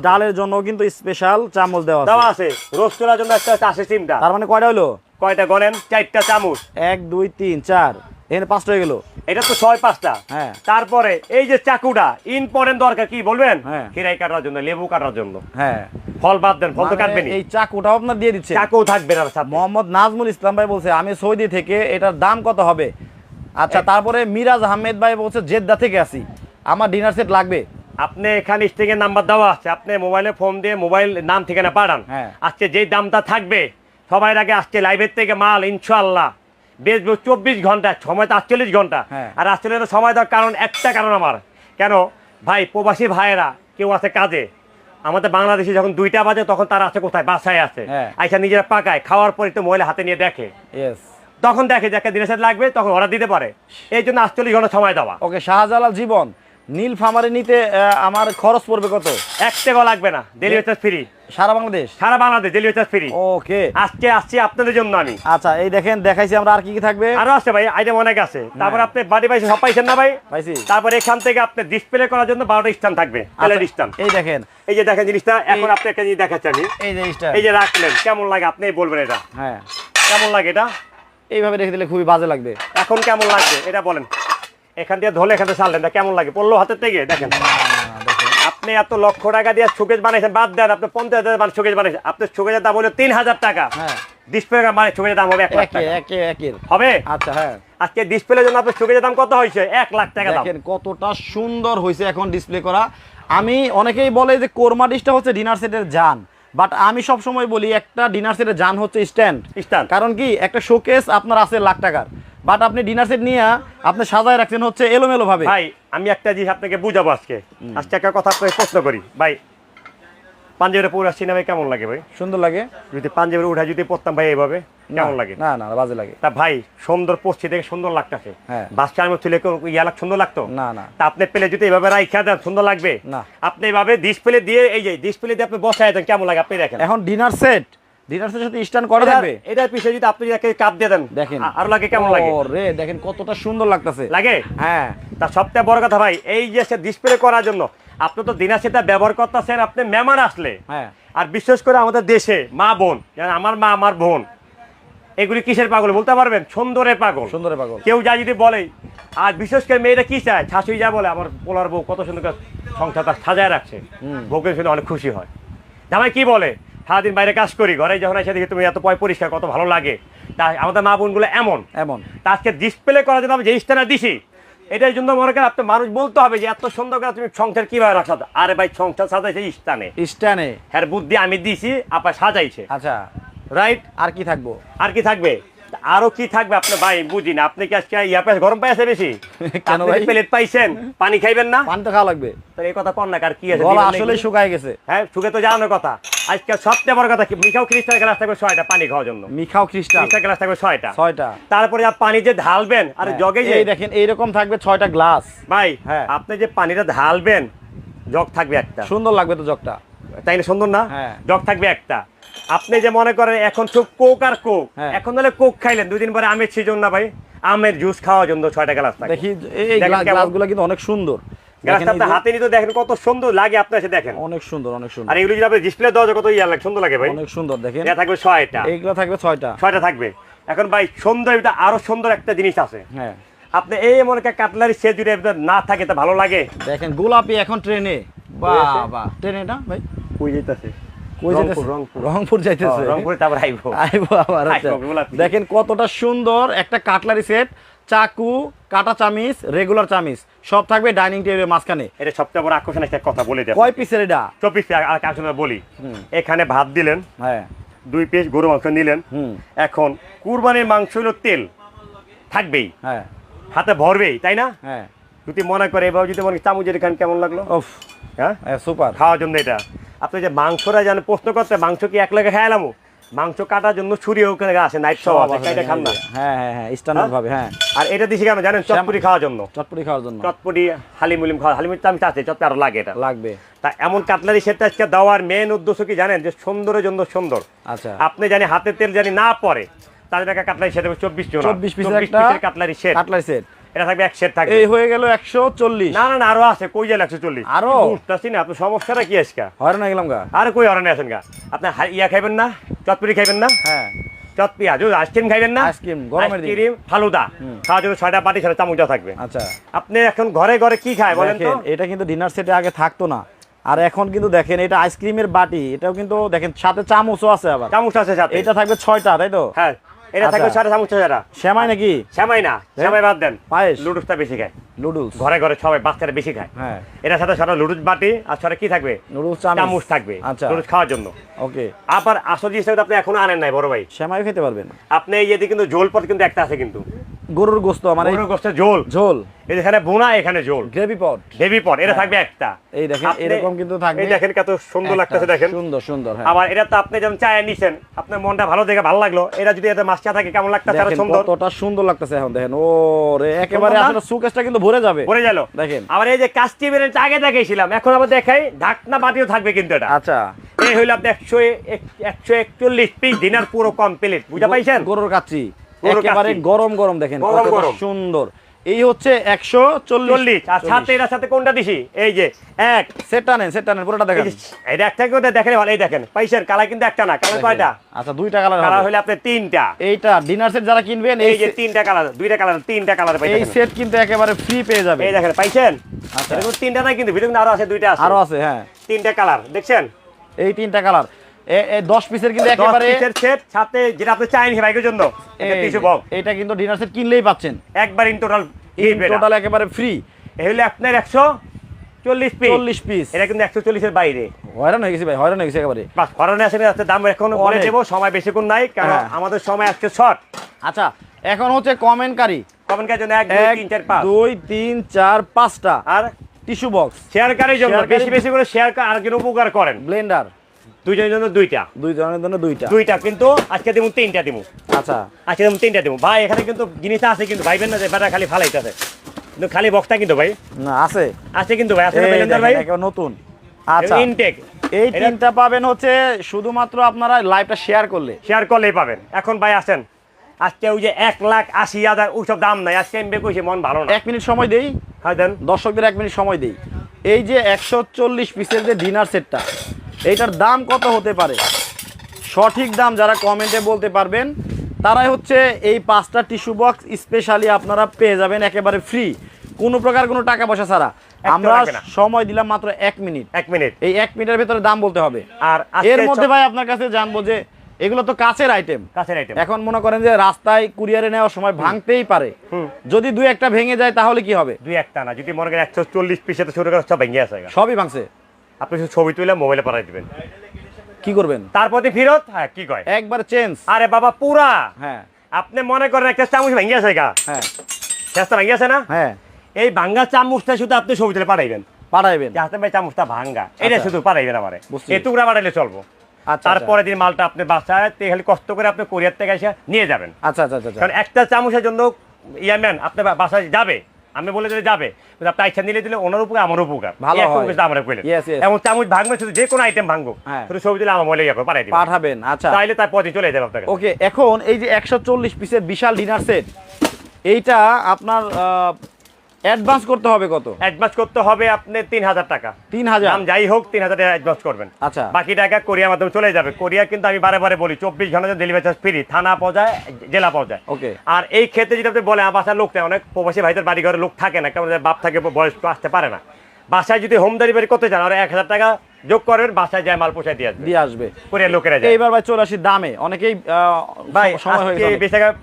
ডালের জন্য কিন্তু স্পেশাল চামচ দেওয়া দেওয়া আছে। আছে। রোস্ট করার জন্য একটা আছে চিমটা। তার মানে কয়টা হলো? কয়টা গনেন? 4টা চামচ। 1 2 3 4 এখানে 5টা হয়ে গেল। এটা তো 6-5টা। হ্যাঁ। তারপরে এই যে চাকুটা ইম্পর্টেন্ট দরকার, কি বলবেন? হ্যাঁ। খিরাই কাটার জন্য, লেবু কাটার জন্য। হ্যাঁ ফল বাদ দেন, ফল তো মানে কাটবেনই। এই চাকুটাও আপনার দিয়ে দিচ্ছে। চাকু থাকবে না সাথে। মোহাম্মদ নাজমুল ইসলাম ভাই বলছে আমি সৌদি থেকে, এটার দাম কত হবে? আচ্ছা তারপরে মিরাজ আহমেদ ভাই বলছে জেদ্দা থেকে আসি, আমার ডিনার সেট লাগবে। আপনি এখানে স্টিং এর নাম্বার দেওয়া আছে, আপনি মোবাইলে ফোন দিয়ে মোবাইল নাম ঠিকানা পাঠান। হ্যাঁ। আজকে যেই দামটা থাকবে সবাই আগে আসছে লাইভের থেকে মাল ইনশাআল্লাহ বেচবো 24 ঘন্টা, সময় তো 48 ঘন্টা। হ্যাঁ। আর আসলে সময় দেওয়ার কারণ একটা কারণ আমার, কেন ভাই প্রবাসী ভাইয়েরা কেউ আছে কাজে, আমাদের বাংলাদেশে যখন 2টা বাজে তখন তারা আছে কোথায়? বাসায় আছে। হ্যাঁ। আইসা নিজেরা পাকায়, খাওয়ার পর একটু মহিলা হাতে নিয়ে দেখে, ইয়েস তখন দেখে যে একটা দিনের সাথে লাগবে, তখন অর্ডার দিতে পারে। এই জন্য 48 ঘন্টা সময় দেওয়া। ওকে শাহজালাল জীবন নীল ফার্মারে নিতে আমার খরচ পড়বে কত? 1 টাকাও লাগবে না, ডেলিভারি চার্জ ফ্রি। সারা বাংলাদেশ? সারা বাংলাদেশ ডেলিভারি চার্জ ফ্রি। ওকে আজকে আসছি আপনাদের জন্য আমি। আচ্ছা এই দেখেন দেখাইছি আমরা, আর কি কি থাকবে? আরো আছে ভাই, আইটেম অনেক আছে। তারপর আপনি বাড়ি পাইছেন, সব পাইছেন না ভাই? পাইছি। তারপর এখান থেকে আপনি ডিসপ্লে করার জন্য 12টা স্ট্যান্ড থাকবে, প্লেট স্ট্যান্ড। এই দেখেন এই যে দেখেন জিনিসটা, এখন আপনি একটা জিনিস দেখাচ্ছি আমি। এই যে স্টার। এই যে রাখলেন, কেমন লাগে আপনি বলবেন এটা হ্যাঁ কেমন লাগে? এটা এইভাবে রেখে দিলে খুবই বাজে লাগবে। এখন কেমন লাগবে এটা বলেন? এখান দিয়ে ধরলে এখান থেকে ছাড়লেন, কেমন লাগে? পড়লো হাতের থেকে। দেখেন আপনি এত লক্ষ টাকা দিয়ে শোকেজ বানাইছেন, বাদ দেন আপনি 50,000 শোকেজ বানাইছেন, আপনার শোকেজের দাম হলো 3,000 টাকা। হ্যাঁ ডিসপ্লে মানে শোকেজের দাম হবে 1 লাখ টাকা। একের হবে? আচ্ছা হ্যাঁ আজকে ডিসপ্লের জন্য আপনার শোকেজের দাম কত হয়েছে 1 লাখ টাকা দাম। দেখেন কতটা সুন্দর হয়েছে এখন ডিসপ্লে করা। আমি অনেকেই বলে যে কোরমা ডিশটা হচ্ছে ডিনার সেটের জান, বাট আমি সব সময় বলি একটা ডিনার সেটের জান হচ্ছে স্ট্যান্ড। কারণ কি একটা শোকেস আপনার আছে লাখ টাকার, বাট আপনি ডিনার সেট নিয়ে আপনি সাজায় রাখছেন হচ্ছে এলোমেলো ভাবে। ভাই আমি একটা জিনিস আপনাকে বুঝাবো আজকে একটা কথা আপনাকে প্রশ্ন করি ভাই, পাঞ্জাবের পরে সিনেমায় কেমন লাগে ভাই? সুন্দর লাগে। যদি পাঞ্জাবের উঠা যদি পড়তাম ভাই এইভাবে কেমন লাগে? না না বাজে লাগে। তা ভাই সুন্দর পড়ছি দেখে সুন্দর লাগতেছে, বাচ্চা আমি তুলে ইয়ালাক সুন্দর লাগতো না না। তা আপনি পেলে যদি এইভাবে রাইখা দেন সুন্দর লাগবে না। আপনি এইভাবে ডিসপ্লে দিয়ে এই যে ডিসপ্লে দিয়ে আপনি বসায় দেন কেমন লাগে আপনি দেখেন। এখন ডিনার সেট সাথে স্ট্যান্ড করা থাকবে, এটার পিছনে যদি আপনি একটা কাপ দিয়ে দেন দেখেন আর লাগে কেমন লাগে রে, দেখেন কতটা সুন্দর লাগতেছে লাগে। হ্যাঁ তার সবথেকে বড় কথা ভাই এই যে ডিসপ্লে করার জন্য আপনি তো দিনা সেটা ব্যবহার করতেছেন আপনি মেহমান আসলে। হ্যাঁ। আর বিশেষ করে আমাদের দেশে মা বোন, আমার মা আমার বোন, এগুলি কিসের পাগল বলতে পারবেন? সুন্দরের পাগল। সুন্দরের পাগল। কেউ যা যদি বলে, আর বিশেষ করে মেয়েরা কি চায়, শাশুড়ি যা বলে আমার পোলার বউ কত সুন্দর সংসারটা সাজায় রাখছে, বউকে শুনে অনেক খুশি হয়। জামাই কি বলে, সারাদিন বাইরে কাজ করি, ঘরে যখন এসে দেখি তুমি এত পরিষ্কার, কত ভালো লাগে। তা আমাদের মা বোনগুলো এমন এমন। তা আজকে ডিসপ্লে করার জন্য আমি যে স্ট্যান্ডার দিছি, এটার জন্য মনে করেন আপনার মানুষ বলতে হবে যে এত সুন্দর করে তুমি সংসার কিভাবে রাখছো। আরে ভাই সংসার সাজাইছে স্টানে, হ্যাঁ বুদ্ধি আমি দিছি, আপনার সাজাইছে। আচ্ছা রাইট। আর কি থাকবো? আর কি থাকবে? আরো কি থাকবে আপনি ভাই বুঝি না। আপনি কি আজকে গরম পাইছে বেশি? কেন ভাই? প্লেট পাইছেন, পানি খাইবেন না? পানি তো খাওয়া লাগবে। তো এই কথা কন না, আর কি আছে? গলা আসলে শুকায় গেছে। হ্যাঁ শুকে তো জানানোর কথা। আজকে সবচেয়ে বড় কথা কি, মিখাও খ্রিস্টান গ্লাস থাকবে 6টা পানি খাওয়ার জন্য। মিখাও খ্রিস্টান গ্লাস থাকবে 6টা। তারপরে পানি যে ঢালবেন আর জগে এই দেখেন এইরকম থাকবে 6টা গ্লাস ভাই। হ্যাঁ আপনি যে পানিটা ঢালবেন জগ থাকবে একটা। সুন্দর লাগবে তো জগটা, তাই না? সুন্দর না? হ্যাঁ। জগ থাকবে একটা। আপনি যে মনে করেন এখন সব কোক আর কোক, এখন হলে কোক খাইলেন, 2 দিন পরে আমের সিজন না ভাই, আমের জুস খাওয়ার জন্য 6টা গ্লাস থাকে। দেখি এই গ্লাসগুলো কিন্তু অনেক সুন্দর। গ্লাসটা আপনি হাতে নিতে দেখেন কত সুন্দর লাগে, আপনি এসে দেখেন অনেক সুন্দর অনেক সুন্দর। আর এগুলো যদি আপনি ডিসপ্লে দেওয়া যায় কত ইয়া লাগে, সুন্দর লাগে ভাই, অনেক সুন্দর। দেখেন এটা থাকবে 6টা, এইগুলো থাকবে 6টা থাকবে। এখন ভাই সুন্দর, এটা আরো সুন্দর একটা জিনিস আছে। হ্যাঁ আপনি এই মনে করেন কাটলারি সে যদি না থাকে তা ভালো লাগে। দেখেন গোলাপি এখন ট্রেনে, বাবা ট্রেনে না ভাই কই যাইতাছে? রংপুর যাইতেছে। রংপুরে তারপর আইবো আবার। দেখেন কতটা সুন্দর একটা কাটলারি সেট, চাকু, কাটা চামিচ, রেগুলার চামিচ সব থাকবে ডাইনিং টেবিলের মাঝখানে। এটা সবচেয়ে বড় আকর্ষণ একটা কথা বলে দেব। কয় পিসের এটা? 24 পিস। আর আকর্ষণ বলি, এখানে ভাত দিলেন, হ্যাঁ 2 পিস গরু মাংস নিলেন। এখন কুরবানির মাংস হলো তেল থাকবেই, হ্যাঁ হাতে ভরবেই, তাই না? হ্যাঁ যদি মনে করে এবার যদি মনে চামচের খান কেমন লাগলো? হ্যাঁ সুপার। খাওয়ার জন্য এটা আপনি যে মাংসটা জানেন প্রশ্ন করতে, মাংস কি এক লাগে খেয়ালাম? মাংস কাটার জন্য ছুরি ওখানে আছে, নাইট সব আছে, কাইটা খান না। হ্যাঁ হ্যাঁ হ্যাঁ স্ট্যান্ডার্ড ভাবে। হ্যাঁ আর এটা দিছি কেন জানেন? চটপটি খাওয়ার জন্য। চটপটি খাওয়ার জন্য, চটপটি হালিমুলিম খাওয়া, হালিমের চামচ আছে, চটপটি আরো লাগে, এটা লাগবে। তা এমন কাটলারি সেটা আজকে দেওয়ার মেন উদ্দেশ্য কি জানেন? যে সুন্দরের জন্য সুন্দর। আচ্ছা আপনি জানি হাতের তেল জানি না পড়ে, তাদের একটা কাটলারি সেট 24 পিসের একটা কাটলারি সেট। এটা থাকবে এক সেট থাকবে। এই হয়ে গেল 140। না না না আরো আছে, কই গেল 140? আরো বুঝতাছি না আপনার সমস্যাটা কি আজকে? হয়রান হয়ে গেলাম গা। আরে কই হয়রান আছেন গা? আপনি ইয়া খাইবেন না, চটপটি খাইবেন না? হ্যাঁ চটপটি আইসক্রিম খাইবেন না? আইসক্রিম গরমের দিন, আইসক্রিম ফালুদা খাওয়ার জন্য 6টা বাটি 6টা চামচ থাকবে। আচ্ছা আপনি এখন ঘরে ঘরে কি খায় বলেন তো? এটা কিন্তু ডিনার সেটে আগে থাকতো না, আর এখন কিন্তু দেখেন এটা আইসক্রিমের বাটি, এটাও কিন্তু দেখেন সাথে চামচও আছে, আবার চামচ আছে সাথে। এটা থাকবে 6টা, তাই তো? হ্যাঁ এটা থাকবে 6টা চামচ। সেমাই নাকি? সেমাই না, সেমাই বাদ দেন, পায়েস লুডুসটা বেশি খায়। নুডলস ঘরে ঘরে সবাই বাচ্চারা বেশি খায়। হ্যাঁ এটার সাথে 6টা লুডুস বাটি আর 6টা কি থাকবে? নুডলস চামচ থাকবে। আচ্ছা লুডুস খাওয়ার জন্য। ওকে। আবার আসল জিনিসটা আপনি এখনো আনেন নাই বড় ভাই, সেমাইও খেতে পারবেন আপনি এই যে কিন্তু ঝোল পট কিন্তু একটা আছে, কিন্তু গরুর গোশত মানে গরুর গোশতের ঝোল। ঝোল এখানে বোনা, এখানে ঝোল, গ্রেভি পট, গ্রেভি পট, এটা থাকবে একটা। এই দেখেন এরকম কিন্তু থাকবে। এই দেখেন কত সুন্দর লাগতেছে, দেখেন সুন্দর সুন্দর। হ্যাঁ আবার এটা তো আপনি যেমন চায় নিছেন, আপনার মনটা ভালো দেখে ভালো লাগলো, এটা যদি এতে মাছটা থাকে কেমন লাগতেছে? আরো সুন্দর, কতটা সুন্দর লাগতেছে এখন দেখেন। ও রে একেবারে আসলে সুকেসটা কিন্তু ভরে যাবে, ভরে গেল দেখেন। আবার এই যে কাস্টিমের আগে দেখাইছিলাম, এখন আবার দেখাই ঢাকনা বাটিও থাকবে কিন্তু এটা। আচ্ছা এই হইল আপনি 141 পিস ডিনার পুরো কমপ্লিট, বুঝা পাইছেন? গরুর কাচ্চি একেবারে গরম গরম, দেখেন কতটা সুন্দর। এই হচ্ছে 140। আর সাথে এর সাথে কোনটা দিছি? এই যে এক সেটটা নেন পুরোটা দেখেন। এটা একটা করে দেখেন ভালো, এই দেখেন পাইছেন কালার কিন্তু একটা না, কালার কয়টা? আচ্ছা 2টা কালার কালার হবে। হইলে আপনি 3টা। এইটা ডিনার সেট যারা কিনবেন এই যে 3টা কালার, 2টা কালার, 3টা কালার পাইছেন। এই সেট কিন্তু একেবারে ফ্রি পেয়ে যাবে। এই দেখেন পাইছেন? আচ্ছা এরকম 3টা নাই কিন্তু ভিতরে আরো আছে, 2টা আছে, আরো আছে। হ্যাঁ 3টা কালার দেখছেন? এই 3টা কালার 10 পিসের কিন্তু একেবারে সেট সাথে যেটা আপনি চাইনি ভাইয়ের জন্য এটা টিস্যু বক্স, এটা কিন্তু ডিনার সেট কিনলেই পাচ্ছেন একবার ইন টোটাল একেবারে ফ্রি। এই হলো আপনার 140 পিস, এটা কিন্তু 140 এর বাইরে। হয়রান হয়ে গেছি ভাই, হয়রান হয়ে গেছি একেবারে। বাস হয়রান আসলে আজকে দাম এখন বলে দেব, সময় বেশিক্ষণ নাই কারণ আমাদের সময় আজকে শর্ট। আচ্ছা এখন হচ্ছে কমেন্টকারী জন্য 1 2 3 4 5 2 3 4 5টা আর টিস্যু বক্স শেয়ারকারীর জন্য বেশি বেশি করে শেয়ার আর যেন উপকার করেন। ব্লেন্ডার দুইজনের জন্য দুইটা, দুই জনের জন্য দুইটা কিন্তু আজকে দিমু 3টা দিমু। আচ্ছা আজকে দিমু 3টা দিমু ভাই। এখানে কিন্তু জিনিস আছে কিন্তু ভাইবেন না যে বেটা খালি ফালাইতেছে, কিন্তু খালি বক্সটা কিন্তু ভাই না আছে কিন্তু ভাই আছে ব্লেন্ডার ভাই একেবারে নতুন। আচ্ছা ইনটেক এই তিনটা পাবেন হচ্ছে শুধুমাত্র আপনারা লাইভটা শেয়ার করলেই পাবেন। এখন ভাই আসেন, আজকে ওই যে 1,80,000 ওইসব দাম নাই, আজকে আমি কইছি মন ভালো না। 1 মিনিট সময় দেই, হ্যাঁ দেন দর্শকদের 1 মিনিট সময় দেই। এই যে 140 পিসের যে ডিনার সেটটা, এইটার দাম কত হতে পারে সঠিক দাম যারা কমেন্টে বলতে পারবেন তারাই হচ্ছে এই 5টা টিস্যু বক্স স্পেশালি আপনারা পেয়ে যাবেন একেবারে ফ্রি, কোনো প্রকার কোনো টাকা পয়সা ছাড়া। আমরা সময় দিলাম মাত্র 1 মিনিট। এই 1 মিনিটের ভিতরে দাম বলতে হবে। আর এর মধ্যে ভাই আপনার কাছে জানবো যে এগুলো তো কাছের আইটেম, এখন মনে করেন যে রাস্তায় কুরিয়ারে নেওয়ার সময় ভাঙতেই পারে, যদি 2-1টা ভেঙে যায় তাহলে কি হবে? 2-1টা না, যদি মনে করেন 140 পিসে তো শুরু করে সব ভেঙে আছে, সবই ভাঙছে। আপনি শুধু ছবি তুলে মোবাইলে পাঠাই দিবেন, কি করবেন? তারপরে ফেরত। হ্যাঁ কি কয় একবার চেঞ্জ। আরে বাবা পুরা। হ্যাঁ আপনি মনে করেন একটা চামচ ভেঙে আছে গা, হ্যাঁ চেষ্টা ভেঙে আছে না, হ্যাঁ এই ভাঙ্গা চামচটা শুধু আপনি ছবি তুলে পাঠাইবেন, যাতে ভাই চামচটা ভাঙ্গা এটা শুধু পাঠাইবেন আমারে, এই টুকরা পাঠাইলে চলবো। আচ্ছা তারপরে দিন মালটা আপনি বাসায় খালি কষ্ট করে আপনি কোরিয়ার থেকে এসে নিয়ে যাবেন। আচ্ছা আচ্ছা আচ্ছা, কারণ একটা চামচের জন্য ইয়ারম্যান আপনার বাসায় যাবে, আমি বলে দিলে যাবে, আপনি আইসা নিলে দিলে ওনার উপকার আমার উপকার ভালো হয়। আমরা কইলেন এবং চামচ ভাঙবে শুধু যে কোনো আইটেম ভাঙবো, শুধু ছবি দিলে আমার মোবাইলে পাঠাই দিবেন, পাঠাবেন। আচ্ছা তাইলে তার পথে চলে যাবে আপনাকে। ওকে, এখন এই যে 140 পিসের বিশাল ডিনার সেট, এইটা আপনার অ্যাডভান্স করতে হবে কত? অ্যাডভান্স করতে হবে আপনি 3,000 টাকা। 3,000 দাম যাই হোক 3,000 টাকা অ্যাডভান্স করবেন। আচ্ছা বাকি টাকা কোরিয়ার মাধ্যমে চলে যাবে। কোরিয়া কিন্তু আমি বারে বারে বলি 24 ঘন্টা ডেলিভারি চার্জ ফ্রি, থানা পর্যায়ে জেলা পর্যায়ে। ওকে, আর এই ক্ষেত্রে যেটা আপনি বলেন আমার বাসার লোক নেই, অনেক প্রবাসী ভাইদের বাড়ি ঘরে লোক থাকে না, কেমন বাপ থাকে বয়স্ক আসতে পারে না, বাসায় যদি হোম ডেলিভারি করতে চান আর 1,000 টাকা যোগ করেন, বাসায় যায় মাল পৌঁছায় দিয়ে আসবে কোরিয়ার লোকেরা যায়। এইবার ভাই চলে আসি দামে, অনেকেই ভাই আজকে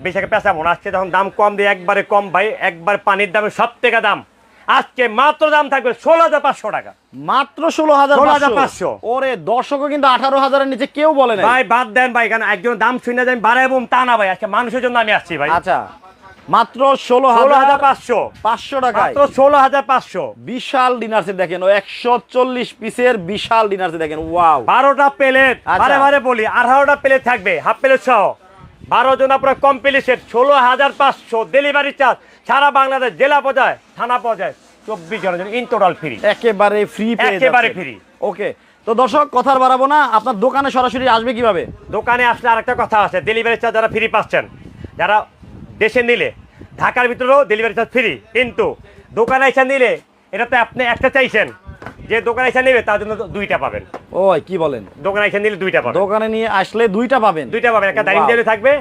বেশি পেঁচাবো না, আজকে যখন দাম কম দিয়ে একবারে কম ভাই, একবার পানির দামে সব থেকে দাম, আজকে মাত্র দাম থাকবে 16,500 টাকা, মাত্র 16,500। ওরে দর্শকও কিন্তু 18,000-এর নিচে কেউ বলে না ভাই, বাদ দেন ভাই, কারণ একজন দাম শুনে যান বাড়াবো তা না ভাই, আজকে মানুষের জন্য আমি আসছি ভাই। আচ্ছা মাত্র 16,500 টাকা, মাত্র 16,500। বিশাল ডিনার সেট দেখেন, ও 140 পিসের বিশাল ডিনার সেট দেখেন, ওয়াও। 12টা প্লেট, বারে বারে বলি 18টা প্লেট থাকবে, হাফ প্লেট সহ 12 জন আপনার কমপ্লিট সেট, 16,500 ডেলিভারি চার্জ সারা বাংলাদেশ, জেলা পর্যায়ে থানা পর্যায়ে 24 জনের জন্য ইন টোটাল ফ্রি, একেবারে ফ্রি, একেবারে ফ্রি। ওকে, তো দর্শক কথা বাড়াবো না, আপনার দোকানে সরাসরি আসবে কিভাবে? দোকানে আসলে আরেকটা কথা আছে, ডেলিভারি চার্জ যারা ফ্রি পাচ্ছেন, যারা দেশে নিলে ঢাকার ভিতরেও ডেলিভারি চার্জ ফ্রি, কিন্তু দোকানে এসে নিলে এটা তো আপনি একটা চাইছেন, যে দোকানে এসে নেবে তার জন্য 2টা পাবেন। ওই কি বলেন? দোকানে এসে নিলে 2টা পাবেন, দোকানে নিয়ে আসলে 2টা পাবেন, একটা ডাইনিং টেবিল থাকবে,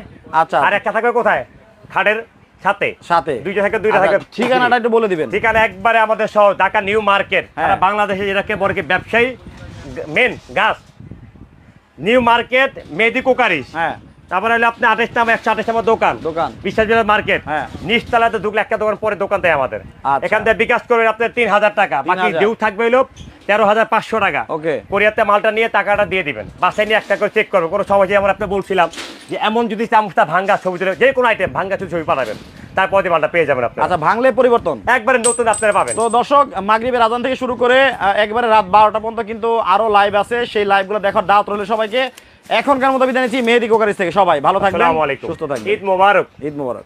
আচ্ছা, আর একটা থাকবে কোথায়, খাটের সাথে 2টা থাকে। ঠিকানাটা একটু বলে দিবেন। ঠিকানা একবারে আমাদের শহর ঢাকা নিউ মার্কেট, সারা বাংলাদেশে যেটাকে বলে ব্যবসায়ী মেন গাছ, নিউ মার্কেট মেহেদি কোকারিস, তারপরে হলো আপনি 128 নম্বর দোকান বিশ্বাস মার্কেট, নিচতলাতে ঢুকলে একটা দোকান, পরে দোকান দেয় আমাদের, এখান থেকে বিকাশ করবেন আপনার 3,000 টাকা, বাকি ডিউ থাকবে হলো 13,500 টাকা। ওকে, কোরিয়াতে মালটা নিয়ে টাকাটা দিয়ে দিবেন, বাসায় নিয়ে একটা করে চেক করবো, কোনো সময় আমরা আপনি বলছিলাম যে এমন যদি চামচটা ভাঙ্গা ছবি তুলে, যে কোনো আইটেম ভাঙ্গা ছবি পাঠাবেন, তারপরে মালটা পেয়ে যাবেন আপনি। আচ্ছা, ভাঙলে পরিবর্তন একবারে নতুন আপনারা পাবেন। তো দর্শক, মাগরিবের আজান থেকে শুরু করে একবারে রাত 12টা পর্যন্ত কিন্তু আরো লাইভ আছে, সেই লাইভগুলো দেখার দাওয়াত রইল সবাইকে। এখনকার মতো বিদায় নিচ্ছি মেহেদি কোকারিস থেকে, সবাই ভালো থাকবেন, সুস্থ থাকবেন, ঈদ মোবারক। ঈদ মোবারক।